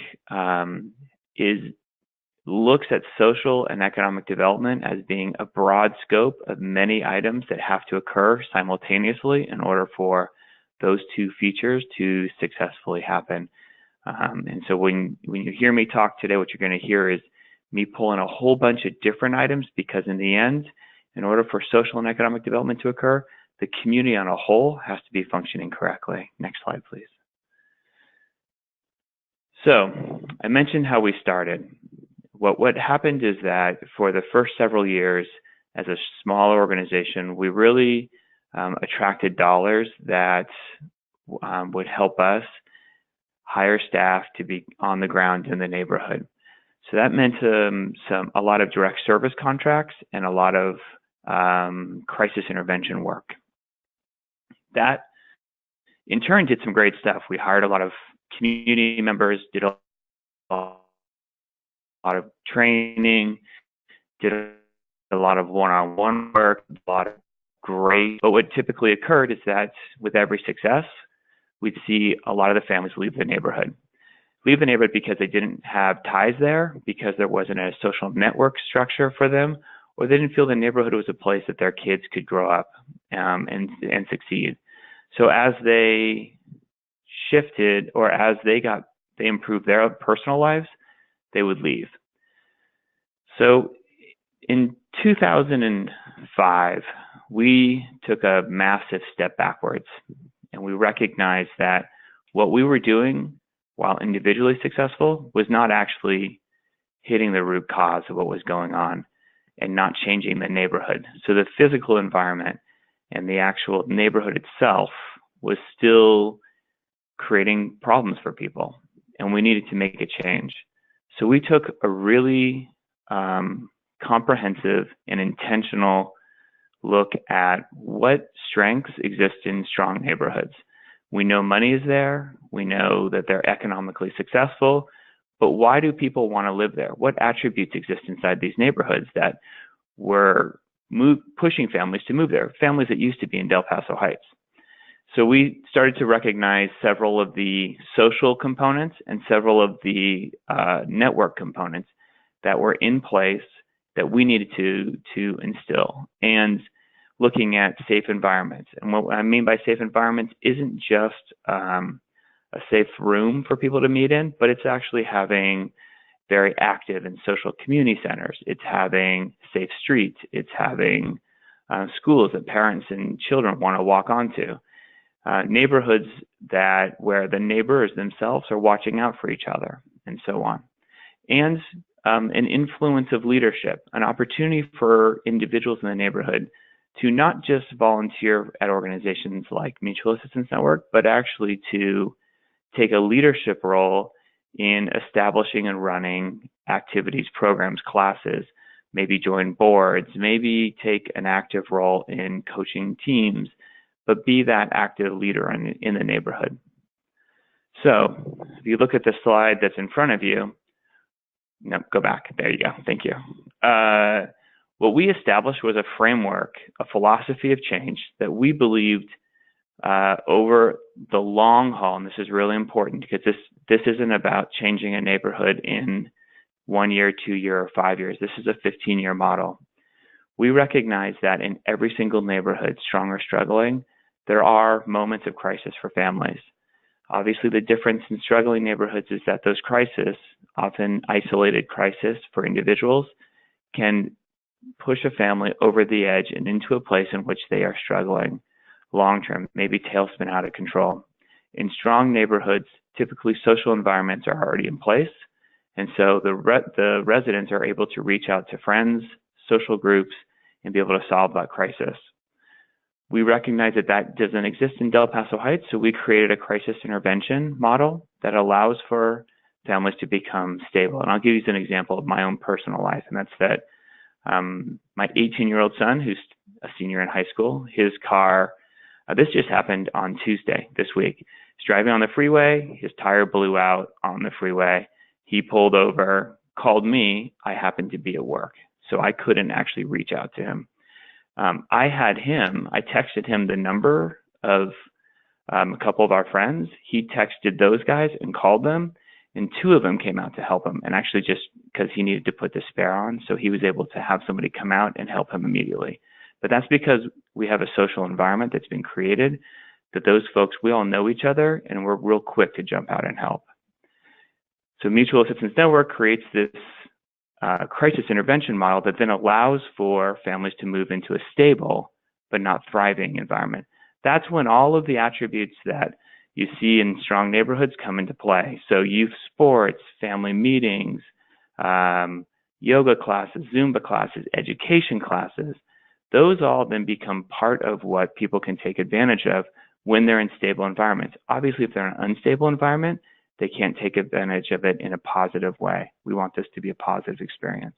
looks at social and economic development as being a broad scope of many items that have to occur simultaneously in order for those two features to successfully happen. And so when you hear me talk today, what you're going to hear is me pulling a whole bunch of different items, because in the end, in order for social and economic development to occur, the community on a whole has to be functioning correctly. Next slide, please. So I mentioned how we started. What happened is that for the first several years, as a smaller organization, we really attracted dollars that would help us hire staff to be on the ground in the neighborhood. So that meant a lot of direct service contracts and a lot of crisis intervention work. That, in turn, did some great stuff. We hired a lot of community members, did a lot of training, did a lot of one-on-one work, a lot of great. But what typically occurred is that with every success, we'd see a lot of the families leave the neighborhood. Leave the neighborhood because they didn't have ties there, because there wasn't a social network structure for them, or they didn't feel the neighborhood was a place that their kids could grow up and succeed. So as they shifted, or as they improved their personal lives, they would leave. So in 2005, we took a massive step backwards, and we recognized that what we were doing, while individually successful, was not actually hitting the root cause of what was going on and not changing the neighborhood. So the physical environment and the actual neighborhood itself was still creating problems for people, and we needed to make a change. So we took a really comprehensive and intentional look at what strengths exist in strong neighborhoods. We know money is there, we know that they're economically successful, but why do people want to live there? What attributes exist inside these neighborhoods that were pushing families to move there, families that used to be in Del Paso Heights? So we started to recognize several of the social components and several of the network components that were in place that we needed to instill, and looking at safe environments. And what I mean by safe environments isn't just a safe room for people to meet in, but it's actually having very active and social community centers. It's having safe streets. It's having schools that parents and children want to walk onto. Neighborhoods where the neighbors themselves are watching out for each other, and so on. And an influence of leadership, an opportunity for individuals in the neighborhood to not just volunteer at organizations like Mutual Assistance Network, but actually to take a leadership role in establishing and running activities, programs, classes, maybe join boards, maybe take an active role in coaching teams, but be that active leader in the neighborhood. So if you look at the slide that's in front of you, no, go back. There you go. Thank you. What we established was a framework, a philosophy of change that we believed over the long haul, and this is really important because this isn't about changing a neighborhood in 1 year, 2 year, or 5 years. This is a 15-year model. We recognize that in every single neighborhood, strong or struggling, there are moments of crisis for families. Obviously, the difference in struggling neighborhoods is that those crises, often isolated crisis for individuals, can push a family over the edge and into a place in which they are struggling long-term, maybe tailspin out of control. In strong neighborhoods, typically social environments are already in place, and so the residents are able to reach out to friends, social groups, and be able to solve that crisis. We recognize that doesn't exist in Del Paso Heights, so we created a crisis intervention model that allows for families to become stable. And I'll give you an example of my own personal life, and that's that my 18-year-old son, who's a senior in high school, his car, this just happened on Tuesday this week. He's driving on the freeway, his tire blew out on the freeway. He pulled over, called me. I happened to be at work, so I couldn't actually reach out to him. I texted him the number of a couple of our friends. He texted those guys and called them, and 2 of them came out to help him, and actually just because he needed to put the spare on, so he was able to have somebody come out and help him immediately. But that's because we have a social environment that's been created, that those folks, we all know each other, and we're real quick to jump out and help. So Mutual Assistance Network creates this crisis intervention model that then allows for families to move into a stable but not thriving environment. That's when all of the attributes that you see in strong neighborhoods come into play. So youth sports, family meetings, yoga classes, Zumba classes, education classes, those all then become part of what people can take advantage of when they're in stable environments. Obviously, if they're in an unstable environment, they can't take advantage of it in a positive way. We want this to be a positive experience.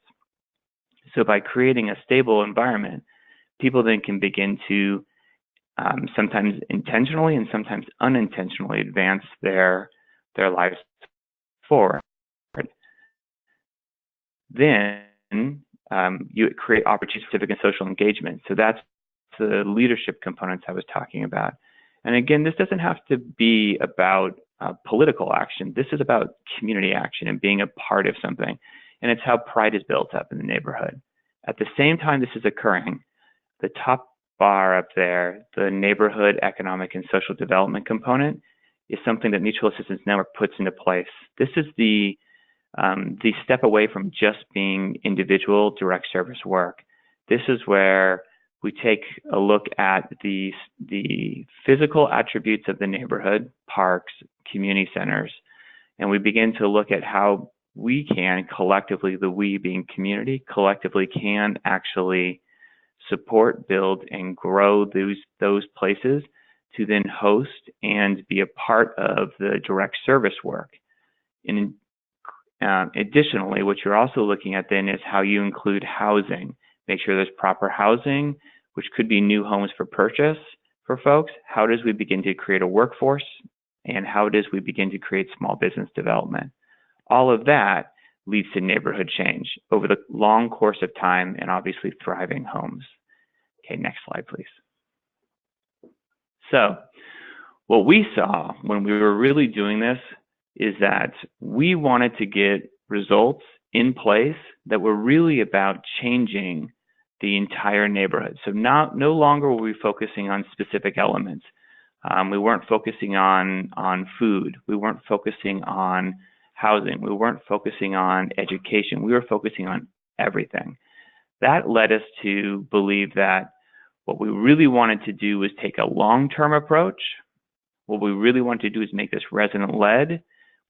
So by creating a stable environment, people then can begin to sometimes intentionally and sometimes unintentionally advance their lives forward. Then you create opportunities for civic and social engagement. So that's the leadership components I was talking about. And again, this doesn't have to be about political action. This is about community action and being a part of something. And it's how pride is built up in the neighborhood. At the same time this is occurring, the top bar up there, the neighborhood economic and social development component, is something that Mutual Assistance Network puts into place. This is the step away from just being individual direct service work. This is where we take a look at the physical attributes of the neighborhood, parks, community centers, and we begin to look at how we can collectively, the we being community, collectively can actually support, build, and grow those places to then host and be a part of the direct service work. Additionally, what you're also looking at then is how you include housing. Make sure there's proper housing, which could be new homes for purchase for folks. How does we begin to create a workforce, and how does we begin to create small business development? All of that leads to neighborhood change over the long course of time, and obviously thriving homes. Okay, next slide, please. So what we saw when we were really doing this is that we wanted to get results in place that were really about changing the entire neighborhood. So no longer were we focusing on specific elements. We weren't focusing on food. We weren't focusing on housing. We weren't focusing on education. We were focusing on everything. That led us to believe that what we really wanted to do was take a long-term approach. What we really wanted to do is make this resident-led.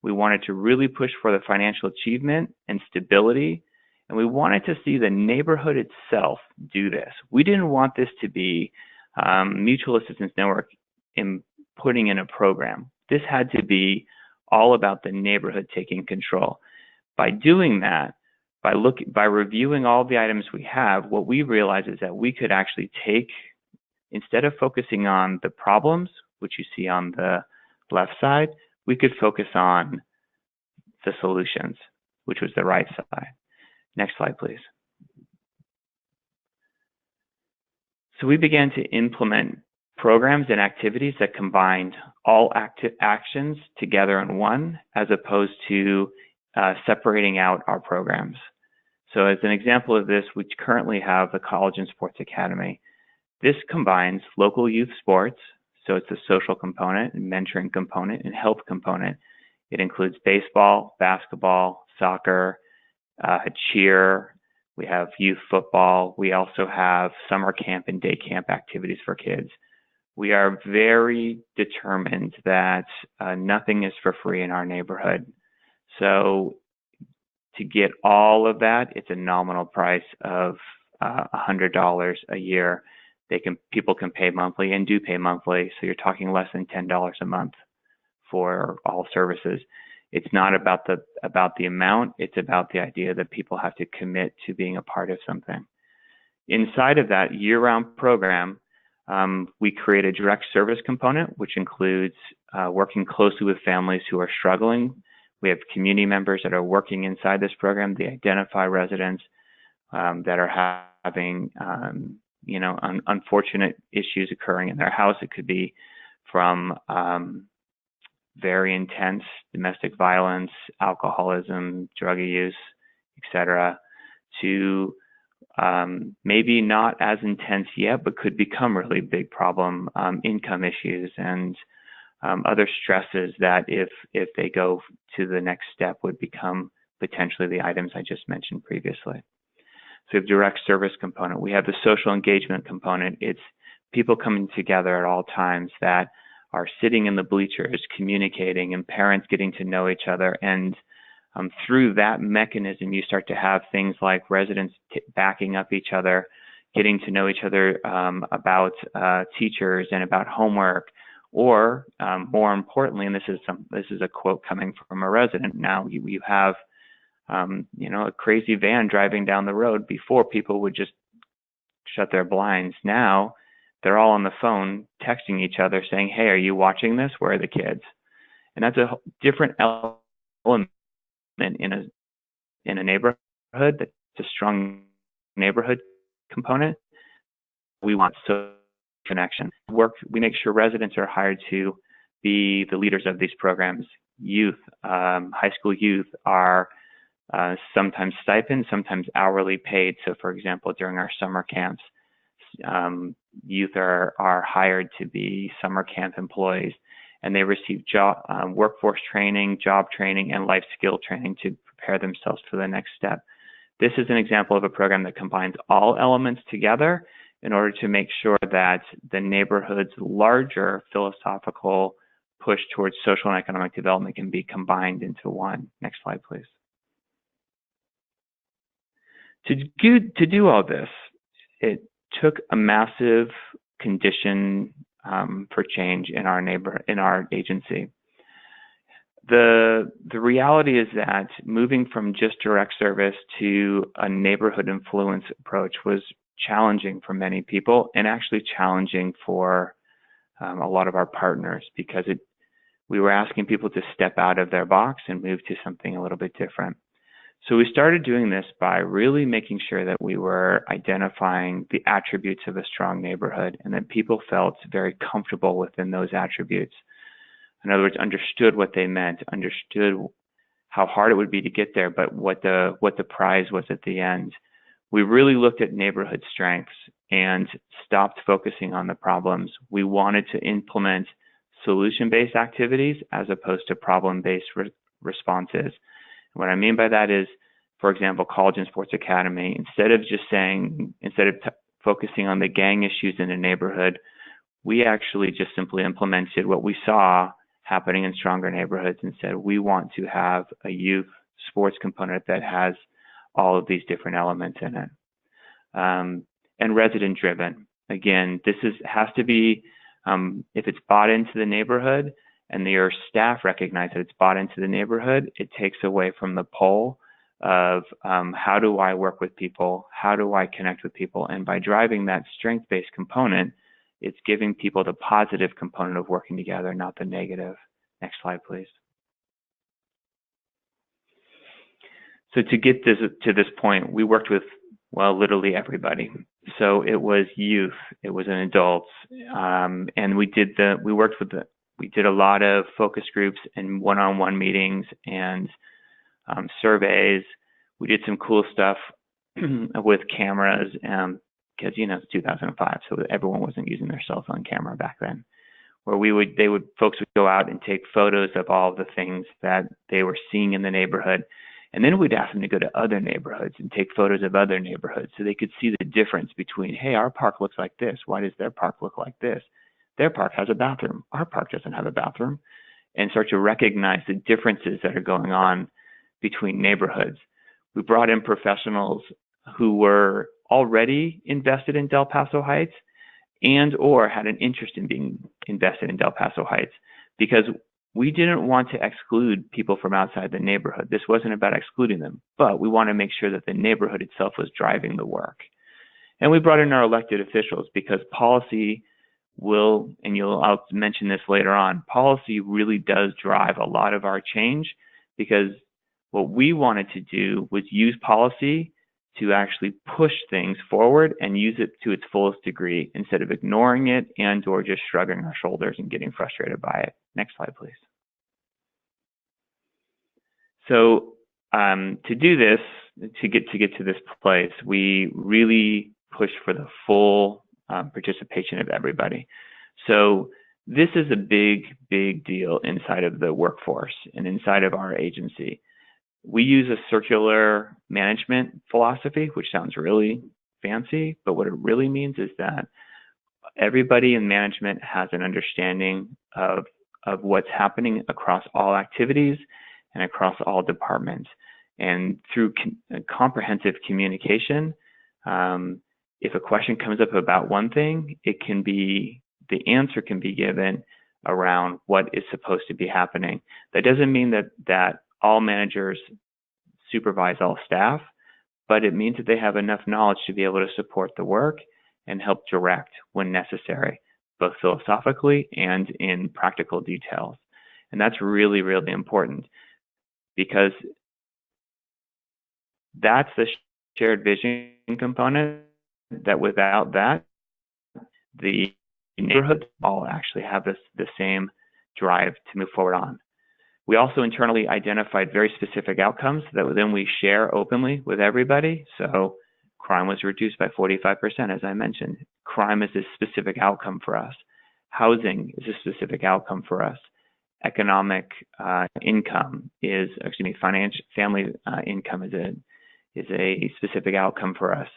We wanted to really push for the financial achievement and stability, and we wanted to see the neighborhood itself do this. We didn't want this to be Mutual Assistance Network in putting in a program. This had to be all about the neighborhood taking control. By doing that, by reviewing all the items we have, what we realized is that we could actually take, instead of focusing on the problems, which you see on the left side, we could focus on the solutions, which was the right side. Next slide, please. So we began to implement programs and activities that combined all active actions together in one, as opposed to separating out our programs. So as an example of this, we currently have the College and Sports Academy. This combines local youth sports, so it's a social component, and mentoring component, and health component. It includes baseball, basketball, soccer, cheer. We have youth football. We also have summer camp and day camp activities for kids. We are very determined that nothing is for free in our neighborhood. So to get all of that, it's a nominal price of $100 a year. People can pay monthly and do pay monthly, so you're talking less than $10 a month for all services. It's not about the amount, it's about the idea that people have to commit to being a part of something. Inside of that year-round program, we create a direct service component, which includes working closely with families who are struggling. We have community members that are working inside this program. They identify residents that are having unfortunate issues occurring in their house. It could be from very intense domestic violence, alcoholism, drug use, etc., to maybe not as intense yet, but could become really big problem, income issues and other stresses that if they go to the next step would become potentially the items I just mentioned previously. So we have direct service component. We have the social engagement component. It's people coming together at all times that are sitting in the bleachers, communicating, and parents getting to know each other. And through that mechanism, you start to have things like residents backing up each other, getting to know each other about teachers and about homework, or more importantly, and this is a quote coming from a resident. Now you have a crazy van driving down the road. Before, people would just shut their blinds. Now they're all on the phone texting each other saying, "Hey, are you watching this? Where are the kids?" And that's a different element in a neighborhood. That's a strong neighborhood component. We want social connection. We make sure residents are hired to be the leaders of these programs. Youth, high school youth are sometimes stipend, sometimes hourly paid. So for example, during our summer camps, youth are hired to be summer camp employees, and they receive workforce training, job training, and life skill training to prepare themselves for the next step. This is an example of a program that combines all elements together in order to make sure that the neighborhood's larger philosophical push towards social and economic development can be combined into one. Next slide, please. To do all this, took a massive condition for change in our agency. The reality is that moving from just direct service to a neighborhood influence approach was challenging for many people, and actually challenging for a lot of our partners, because we were asking people to step out of their box and move to something a little bit different. So we started doing this by really making sure that we were identifying the attributes of a strong neighborhood, and that people felt very comfortable within those attributes. In other words, understood what they meant, understood how hard it would be to get there, but what the prize was at the end. We really looked at neighborhood strengths and stopped focusing on the problems. We wanted to implement solution-based activities as opposed to problem-based responses. What I mean by that is, for example, College and Sports Academy, instead of focusing on the gang issues in a neighborhood, we actually just simply implemented what we saw happening in stronger neighborhoods and said, we want to have a youth sports component that has all of these different elements in it. And resident driven. Again, this has to be, if it's bought into the neighborhood and your staff recognize that it's bought into the neighborhood, it takes away from the pull of how do I work with people? How do I connect with people? And by driving that strength-based component, it's giving people the positive component of working together, not the negative. Next slide, please. So to get to this point, we worked with, well, literally everybody. So it was youth, it was adults, and we did a lot of focus groups and one-on-one meetings and surveys. We did some cool stuff with cameras, because it's 2005, so everyone wasn't using their cell phone camera back then. Where folks would go out and take photos of all of the things that they were seeing in the neighborhood, and then we'd ask them to go to other neighborhoods and take photos of other neighborhoods so they could see the difference between, hey, our park looks like this. Why does their park look like this? Their park has a bathroom. Our park doesn't have a bathroom. And start to recognize the differences that are going on between neighborhoods. We brought in professionals who were already invested in Del Paso Heights and or had an interest in being invested in Del Paso Heights, because we didn't want to exclude people from outside the neighborhood. This wasn't about excluding them, but we want to make sure that the neighborhood itself was driving the work. And we brought in our elected officials, because policy will, and I'll mention this later on, policy really does drive a lot of our change, because what we wanted to do was use policy to actually push things forward and use it to its fullest degree, instead of ignoring it and or just shrugging our shoulders and getting frustrated by it. Next slide, please. So to do this, to get to this place, we really push for the full participation of everybody. So this is a big, big deal inside of the workforce and inside of our agency. We use a circular management philosophy, which sounds really fancy, but what it really means is that everybody in management has an understanding of what's happening across all activities and across all departments. And through comprehensive communication, if a question comes up about one thing, the answer can be given around what is supposed to be happening. That doesn't mean that all managers supervise all staff, but it means that they have enough knowledge to be able to support the work and help direct when necessary, both philosophically and in practical details. And that's really, really important, because that's the shared vision component that without that, the neighborhood all actually have the same drive to move forward on. We also internally identified very specific outcomes that then we share openly with everybody. So crime was reduced by 45%, as I mentioned. Crime is a specific outcome for us. Housing is a specific outcome for us. Economic income is, family income is a specific outcome for us.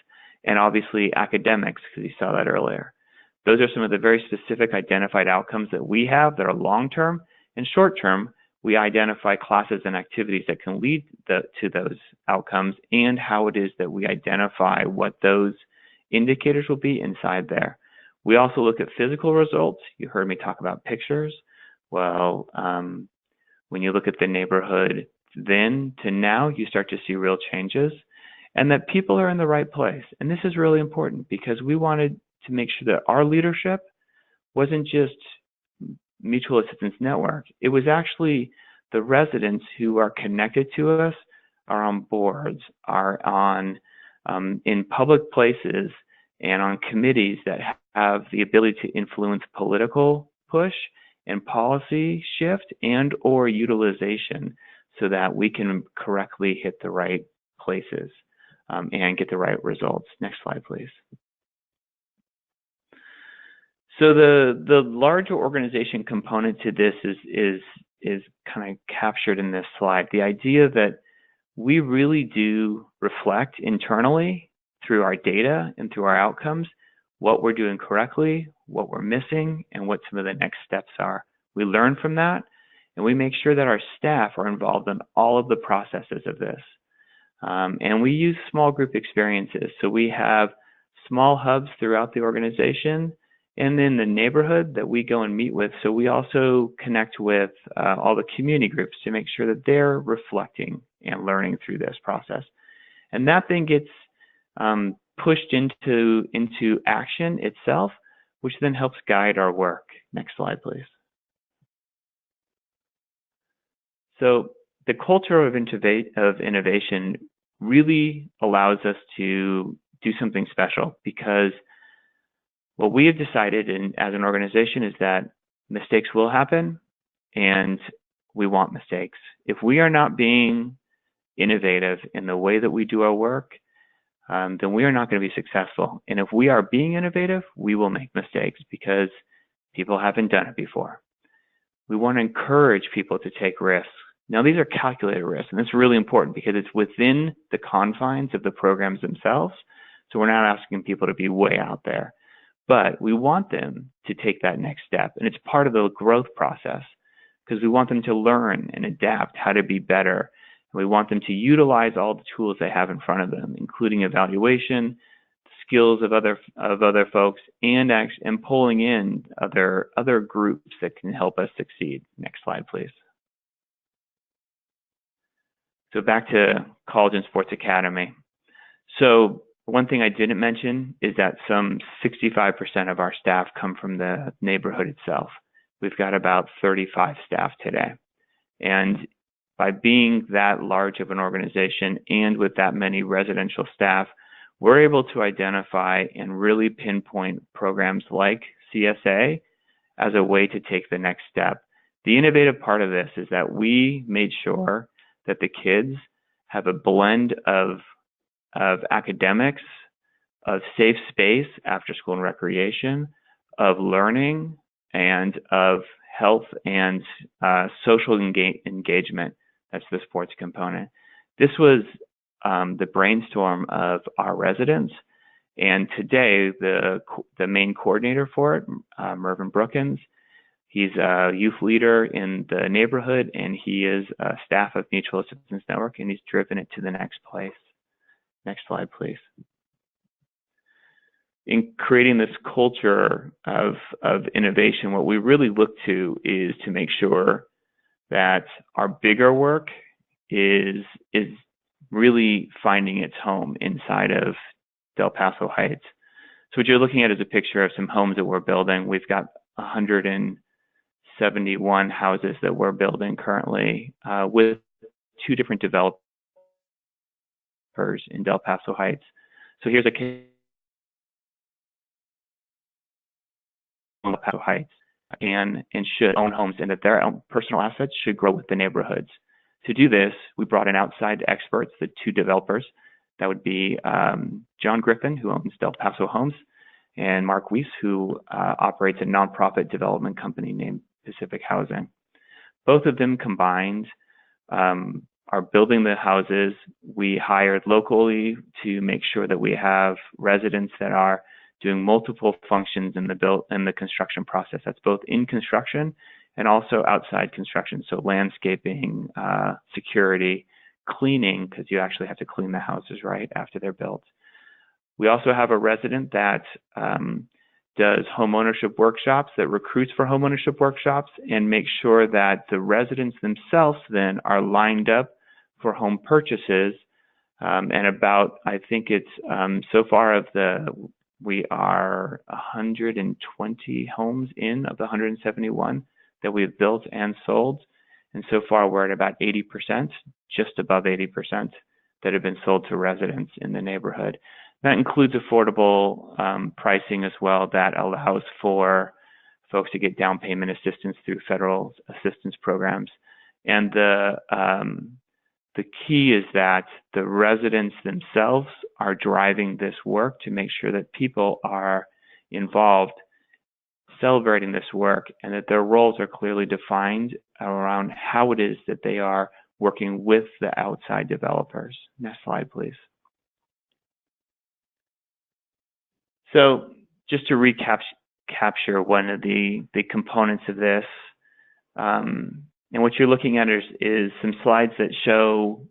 And obviously academics, because you saw that earlier. Those are some of the very specific identified outcomes that we have that are long-term. And short-term, we identify classes and activities that can lead to those outcomes, and how it is that we identify what those indicators will be inside there. We also look at physical results. You heard me talk about pictures. Well, when you look at the neighborhood then to now, you start to see real changes, and that people are in the right place. And this is really important because we wanted to make sure that our leadership wasn't just Mutual Assistance Network. It was actually the residents who are connected to us, are on boards, are on in public places and on committees that have the ability to influence political push and policy shift and or utilization so that we can correctly hit the right places and get the right results. Next slide, please. So the larger organization component to this is kind of captured in this slide. The idea that we really do reflect internally through our data and through our outcomes what we're doing correctly, what we're missing, and what some of the next steps are. We learn from that, and we make sure that our staff are involved in all of the processes of this. And we use small group experiences. So we have small hubs throughout the organization and then the neighborhood that we go and meet with. So we also connect with all the community groups to make sure that they're reflecting and learning through this process. And that then gets pushed into action itself, which then helps guide our work. Next slide, please. So the culture of innovation really allows us to do something special, because what we have decided as an organization is that mistakes will happen, and we want mistakes. If we are not being innovative in the way that we do our work, then we are not going to be successful. And if we are being innovative, we will make mistakes because people haven't done it before. We want to encourage people to take risks. Now, these are calculated risks, and it's really important because it's within the confines of the programs themselves. So we're not asking people to be way out there, but we want them to take that next step. And it's part of the growth process because we want them to learn and adapt how to be better. And we want them to utilize all the tools they have in front of them, including evaluation, skills of other folks, and pulling in other groups that can help us succeed. Next slide, please. So back to College and Sports Academy. So one thing I didn't mention is that some 65% of our staff come from the neighborhood itself. We've got about 35 staff today. And by being that large of an organization and with that many residential staff, we're able to identify and really pinpoint programs like CSA as a way to take the next step. The innovative part of this is that we made sure that the kids have a blend of academics, of safe space after school and recreation, of learning, and of health and social engagement. That's the sports component. This was the brainstorm of our residents, and today the main coordinator for it, Mervyn Brookins, he's a youth leader in the neighborhood, and he is a staff of Mutual Assistance Network, and he's driven it to the next place. Next slide, please. In creating this culture of innovation, what we really look to is to make sure that our bigger work is really finding its home inside of Del Paso Heights. So what you're looking at is a picture of some homes that we're building. We've got 171 houses that we're building currently with 2 different developers in Del Paso Heights. So here's a case of Del Paso Heights and should own homes, and that their own personal assets should grow with the neighborhoods. To do this, we brought in outside experts, the 2 developers. That would be John Griffin, who owns Del Paso Homes, and Mark Weiss, who operates a nonprofit development company named Pacific Housing. Both of them combined are building the houses. We hired locally to make sure that we have residents that are doing multiple functions in the construction process. That's both in construction and also outside construction. So landscaping, security, cleaning, because you actually have to clean the houses right after they're built. We also have a resident that does homeownership workshops, that recruits for homeownership workshops, and makes sure that the residents themselves then are lined up for home purchases. And about, I think it's so far we are 120 homes in of the 171 that we've built and sold. And so far we're at about 80%, just above 80% that have been sold to residents in the neighborhood. That includes affordable pricing as well, that allows for folks to get down payment assistance through federal assistance programs. And the key is that the residents themselves are driving this work to make sure that people are involved, celebrating this work, and that their roles are clearly defined around how it is that they are working with the outside developers. Next slide, please. So just to capture one of the components of this, and what you're looking at is some slides that show,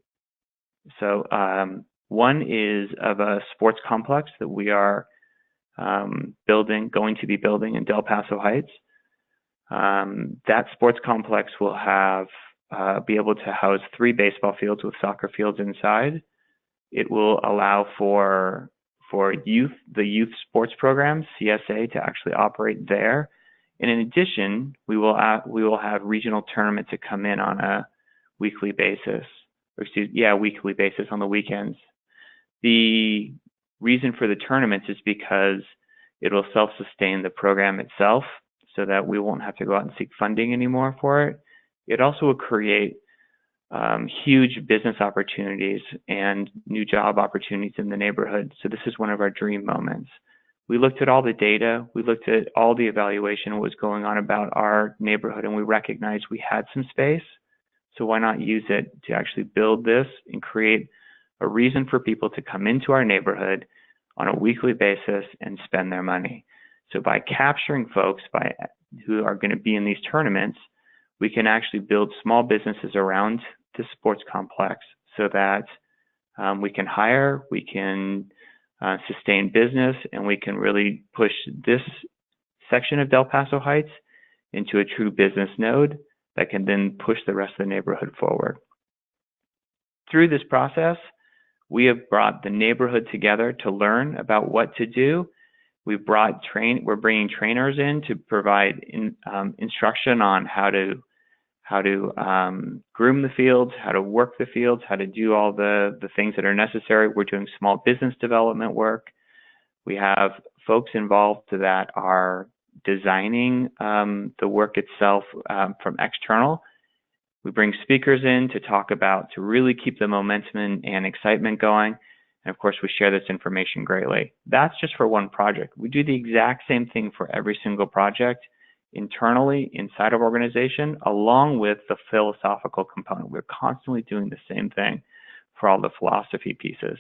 one is of a sports complex that we are going to be building in Del Paso Heights. That sports complex will be able to house 3 baseball fields with soccer fields inside. It will allow for the youth sports program, CSA, to actually operate there. And in addition, we will have regional tournaments that come in on a weekly basis, weekly basis on the weekends. The reason for the tournaments is because it will self-sustain the program itself, so that we won't have to go out and seek funding anymore for it. It also will create huge business opportunities and new job opportunities in the neighborhood. So this is one of our dream moments. We looked at all the data, we looked at all the evaluation, what was going on about our neighborhood, and we recognized we had some space. So why not use it to actually build this and create a reason for people to come into our neighborhood on a weekly basis and spend their money. So by capturing folks who are going to be in these tournaments, we can actually build small businesses around the sports complex so that we can hire, we can sustain business, and we can really push this section of Del Paso Heights into a true business node that can then push the rest of the neighborhood forward. Through this process, we have brought the neighborhood together to learn about what to do. We're bringing trainers in to provide instruction on how to groom the fields, how to work the fields, how to do all the things that are necessary. We're doing small business development work. We have folks involved that are designing the work itself from external. We bring speakers in to really keep the momentum and excitement going. And of course, we share this information greatly. That's just for one project. We do the exact same thing for every single project internally inside of organization, along with the philosophical component. We're constantly doing the same thing for all the philosophy pieces.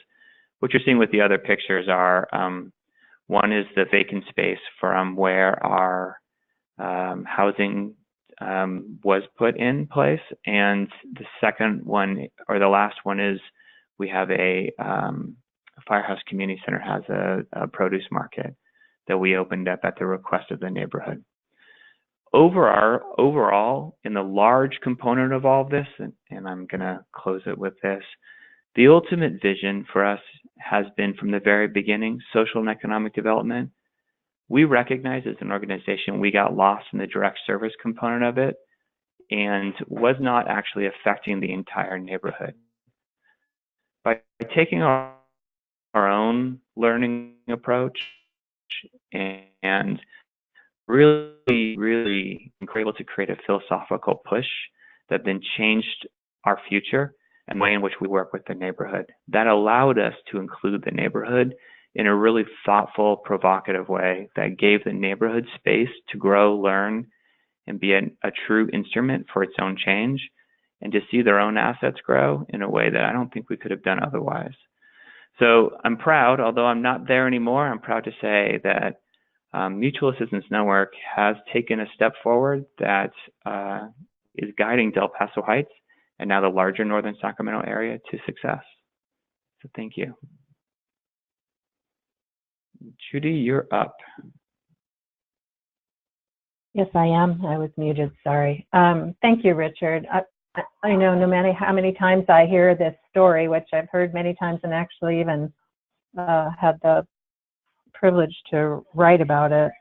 What you're seeing with the other pictures are, one is the vacant space from where our housing was put in place, and the second one, or the last one, is we have a Firehouse Community Center has a produce market that we opened up at the request of the neighborhood. Overall, in the large component of all of this, and I'm going to close it with this, the ultimate vision for us has been from the very beginning, social and economic development. We recognize as an organization we got lost in the direct service component of it and was not actually affecting the entire neighborhood. By taking our own learning approach and really were able to create a philosophical push that then changed our future and the way in which we work with the neighborhood. That allowed us to include the neighborhood in a really thoughtful, provocative way that gave the neighborhood space to grow, learn, and be a true instrument for its own change, and to see their own assets grow in a way that I don't think we could have done otherwise. So I'm proud, although I'm not there anymore, I'm proud to say that Mutual Assistance Network has taken a step forward that is guiding Del Paso Heights and now the larger northern Sacramento area to success. So thank you. Judy, you're up. Yes, I am. I was muted, sorry. Thank you, Richard. I know no matter how many times I hear this story, which I've heard many times and actually even had the privilege to write about it,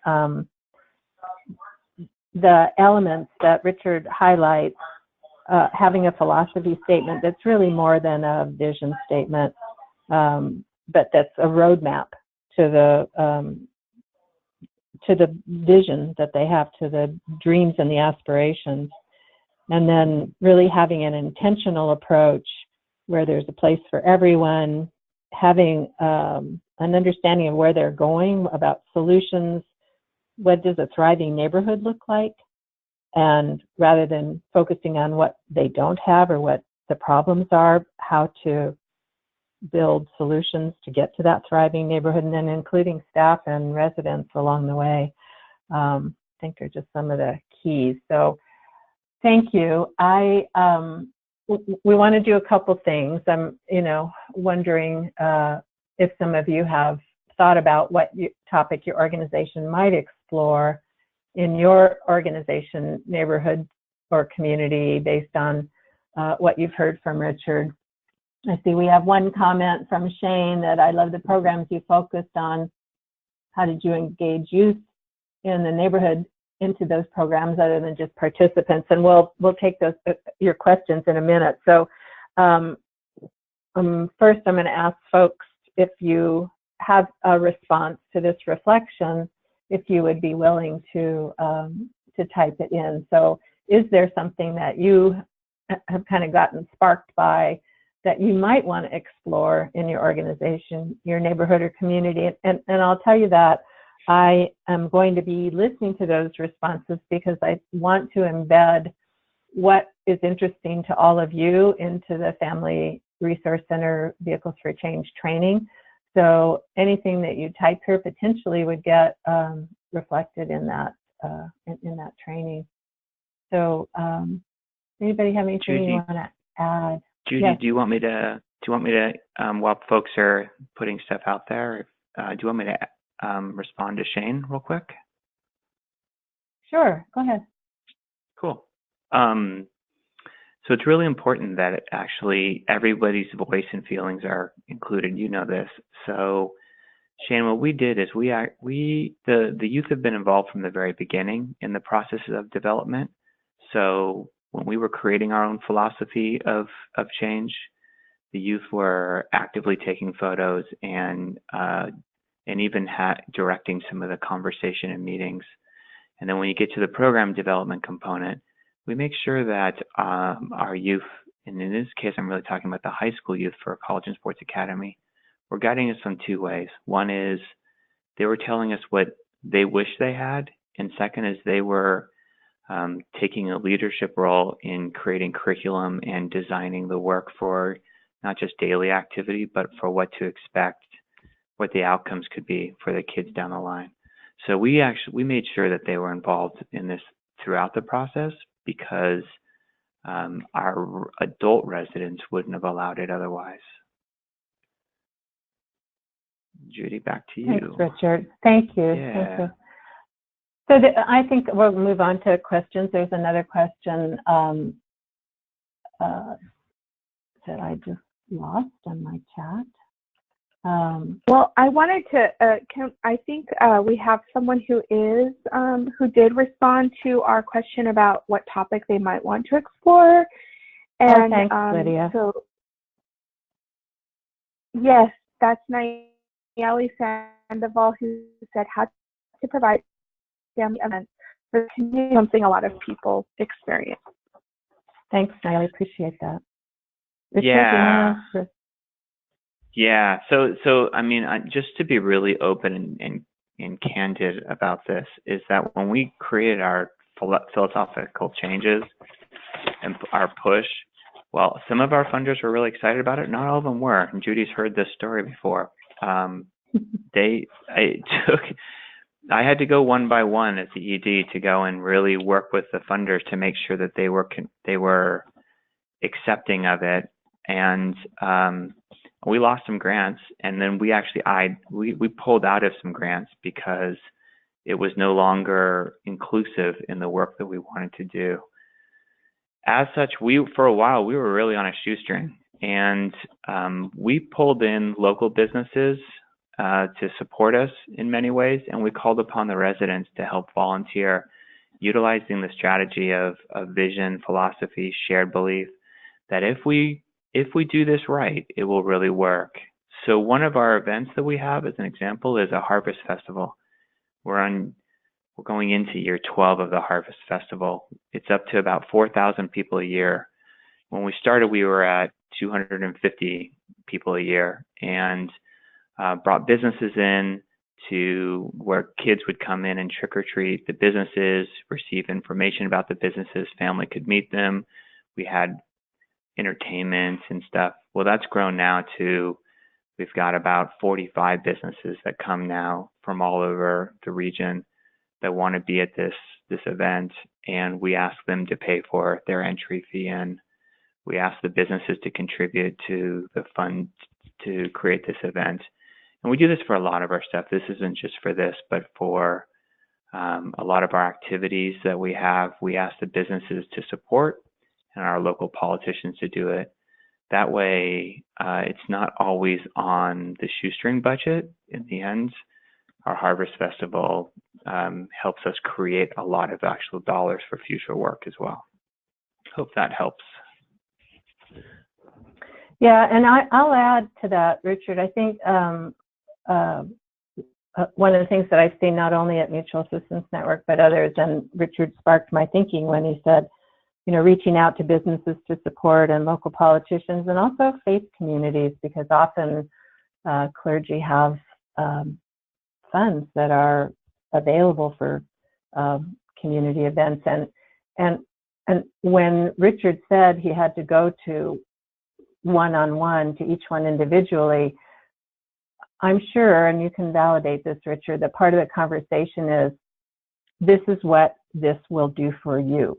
the elements that Richard highlights, having a philosophy statement that's really more than a vision statement, but that's a roadmap to the vision that they have, to the dreams and the aspirations, and then really having an intentional approach where there's a place for everyone, having an understanding of where they're going, about solutions. What does a thriving neighborhood look like? And rather than focusing on what they don't have or what the problems are, how to build solutions to get to that thriving neighborhood, and then including staff and residents along the way. I think are just some of the keys. So thank you. We want to do a couple things. I'm, wondering if some of you have thought about what topic your organization might explore in your organization, neighborhood, or community based on what you've heard from Richard. I see we have one comment from Shane that I love the programs you focused on. How did you engage youth in the neighborhood into those programs other than just participants? And we'll take those your questions in a minute. So first I'm going to ask folks if you have a response to this reflection, if you would be willing to type it in. So is there something that you have kind of gotten sparked by that you might want to explore in your organization, your neighborhood or community? And I'll tell you that I am going to be listening to those responses because I want to embed what is interesting to all of you into the Family Resource Center Vehicles for Change training. So anything that you type here potentially would get reflected in that training. So anybody have anything Judy, you want to add? Judy, Yes. do you want me to while folks are putting stuff out there, do you want me to respond to Shane real quick? Sure, go ahead. Cool. So it's really important that actually everybody's voice and feelings are included. You know this. So Shane, what we did is the youth have been involved from the very beginning in the processes of development. So when we were creating our own philosophy of change, the youth were actively taking photos and even directing some of the conversation in meetings. And then when you get to the program development component, we make sure that our youth, and in this case, I'm really talking about the high school youth for College and Sports Academy, were guiding us in two ways. One is they were telling us what they wish they had, and second is they were taking a leadership role in creating curriculum and designing the work for not just daily activity, but for what to expect, what the outcomes could be for the kids down the line. So we made sure that they were involved in this throughout the process because our adult residents wouldn't have allowed it otherwise. Judy, back to you. Thanks, Richard. Thank you. Yeah. Thank you. So I think we'll move on to questions. There's another question that I just lost on my chat. Well, I wanted to. I think we have someone who did respond to our question about what topic they might want to explore. And thanks, Lydia. So yes, that's Nayeli Sandoval who said how to provide family events for the community, something a lot of people experience. Thanks, Nayeli. Appreciate that. Richard, yeah. Yeah. So I mean, just to be really open and candid about this, is that when we created our philosophical changes and our push, well, some of our funders were really excited about it. Not all of them were. And Judy's heard this story before. I had to go one by one as the ED to go and really work with the funders to make sure that they were accepting of it. And We lost some grants, and then we actually we pulled out of some grants because it was no longer inclusive in the work that we wanted to do. As such, for a while we were really on a shoestring, and we pulled in local businesses to support us in many ways, and we called upon the residents to help volunteer, utilizing the strategy of vision, philosophy, shared belief, that if we do this right, it will really work. So one of our events that we have, as an example, is a harvest festival. We're going into year 12 of the harvest festival. It's up to about 4,000 people a year. When we started, we were at 250 people a year, and brought businesses in to where kids would come in and trick or treat the businesses, receive information about the businesses, family could meet them. We had entertainment and stuff. Well, that's grown now to, we've got about 45 businesses that come now from all over the region that want to be at this event, and we ask them to pay for their entry fee in. We ask the businesses to contribute to the fund to create this event. And we do this for a lot of our stuff. This isn't just for this, but for a lot of our activities that we have, we ask the businesses to support and our local politicians to do it. That way, it's not always on the shoestring budget. In the end, our Harvest Festival helps us create a lot of actual dollars for future work as well. Hope that helps. Yeah, and I'll add to that, Richard. I think one of the things that I've seen not only at Mutual Assistance Network but others, and Richard sparked my thinking when he said, you know, reaching out to businesses to support and local politicians and also faith communities, because often clergy have funds that are available for community events. And when Richard said he had to go to one-on-one to each one individually, I'm sure, and you can validate this, Richard, that part of the conversation is, this is what this will do for you.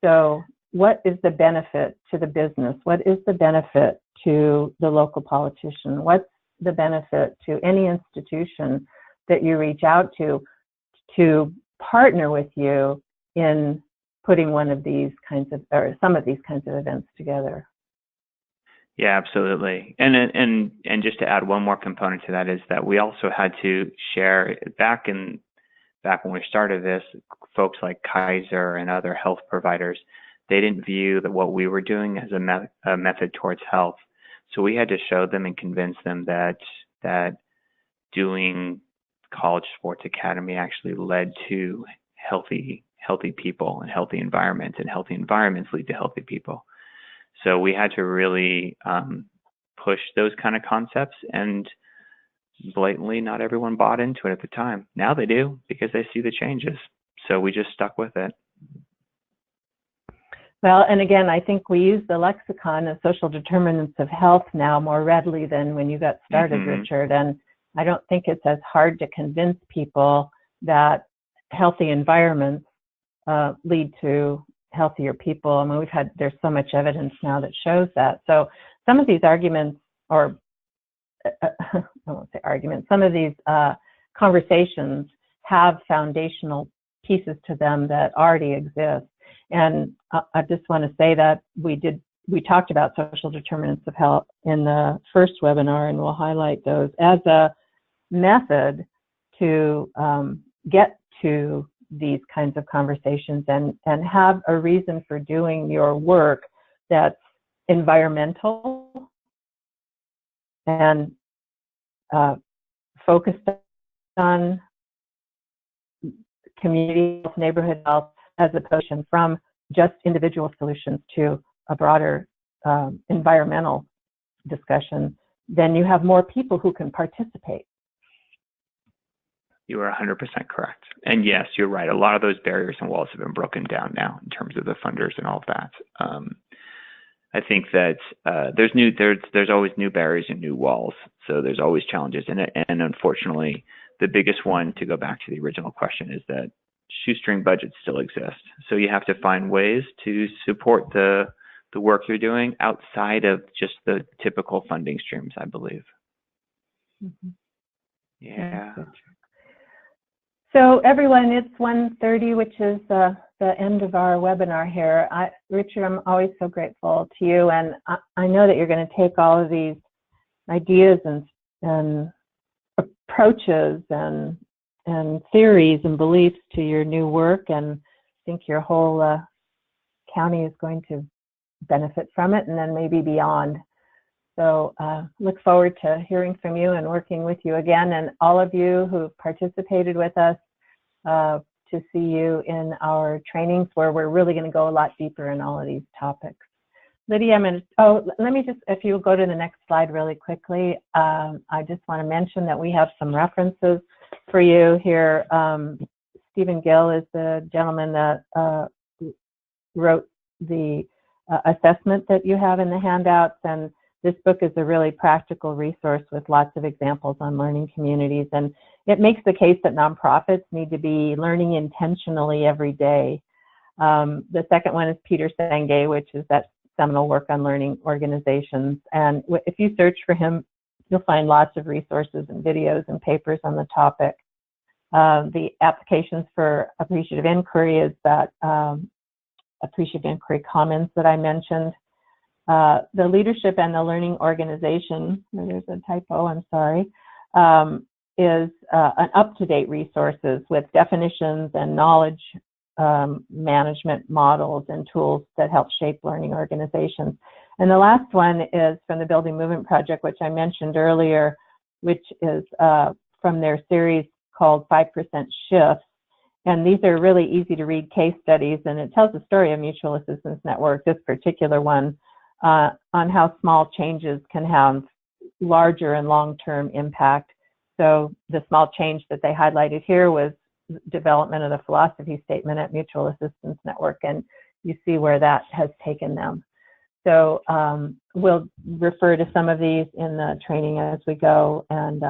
So what is the benefit to the business? What is the benefit to the local politician? What's the benefit to any institution that you reach out to partner with you in putting one of these kinds of, or some of these kinds of events together? Yeah, absolutely. And just to add one more component to that is that we also had to share back when we started this, folks like Kaiser and other health providers, they didn't view that what we were doing as a method towards health. So we had to show them and convince them that doing College Sports Academy actually led to healthy people and healthy environments, and healthy environments lead to healthy people. So we had to really push those kind of concepts, and blatantly not everyone bought into it at the time. Now they do, because they see the changes. So we just stuck with it. Well, and again, I think we use the lexicon of social determinants of health now more readily than when you got started, Richard. And I don't think it's as hard to convince people that healthy environments lead to healthier people. I mean, there's so much evidence now that shows that. So some of these arguments, or I won't say arguments, some of these conversations have foundational pieces to them that already exist. And I just want to say that we talked about social determinants of health in the first webinar, and we'll highlight those as a method to get to these kinds of conversations and have a reason for doing your work that's environmental and focused on community health, neighborhood health, as opposed from just individual solutions to a broader environmental discussion. Then you have more people who can participate. You are 100% correct. And yes, you're right. A lot of those barriers and walls have been broken down now in terms of the funders and all of that. I think that there's always new barriers and new walls. So there's always challenges. And unfortunately, the biggest one, to go back to the original question, is that shoestring budgets still exist. So you have to find ways to support the the work you're doing outside of just the typical funding streams, I believe. Mm-hmm. Yeah. So everyone, it's 1:30, which is the end of our webinar here. Richard, I'm always so grateful to you, and I know that you're going to take all of these ideas and approaches and theories and beliefs to your new work, and I think your whole county is going to benefit from it, and then maybe beyond. So look forward to hearing from you and working with you again, and all of you who participated with us, to see you in our trainings where we're really going to go a lot deeper in all of these topics. Lydia, let me just, if you go to the next slide really quickly, I just want to mention that we have some references for you here. Stephen Gill is the gentleman that wrote the assessment that you have in the handouts, and this book is a really practical resource with lots of examples on learning communities, and it makes the case that nonprofits need to be learning intentionally every day. The second one is Peter Senge, which is that seminal work on learning organizations, and if you search for him, you'll find lots of resources and videos and papers on the topic. The applications for appreciative inquiry is that appreciative inquiry commons that I mentioned. The leadership and the learning organization, there's a typo, I'm sorry, is an up-to-date resources with definitions and knowledge management models and tools that help shape learning organizations. And the last one is from the Building Movement Project, which I mentioned earlier, which is from their series called 5% Shifts. And these are really easy to read case studies, and it tells the story of Mutual Assistance Network, this particular one, on how small changes can have larger and long-term impact. So the small change that they highlighted here was development of the philosophy statement at Mutual Assistance Network, and you see where that has taken them. So we'll refer to some of these in the training as we go, and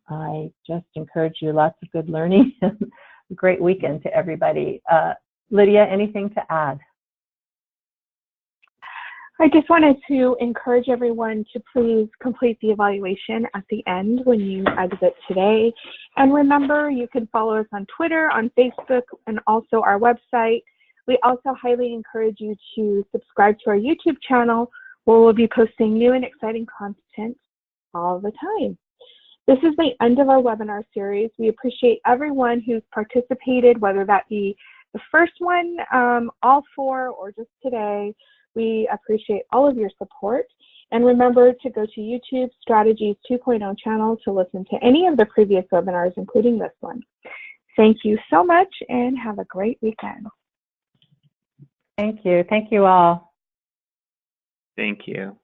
I just encourage you lots of good learning. A great weekend to everybody. Lydia, anything to add? I just wanted to encourage everyone to please complete the evaluation at the end when you exit today. And remember, you can follow us on Twitter, on Facebook, and also our website. We also highly encourage you to subscribe to our YouTube channel, where we'll be posting new and exciting content all the time. This is the end of our webinar series. We appreciate everyone who's participated, whether that be the first one, all four, or just today. We appreciate all of your support. And remember to go to YouTube Strategies 2.0 channel to listen to any of the previous webinars, including this one. Thank you so much, and have a great weekend. Thank you. Thank you all. Thank you.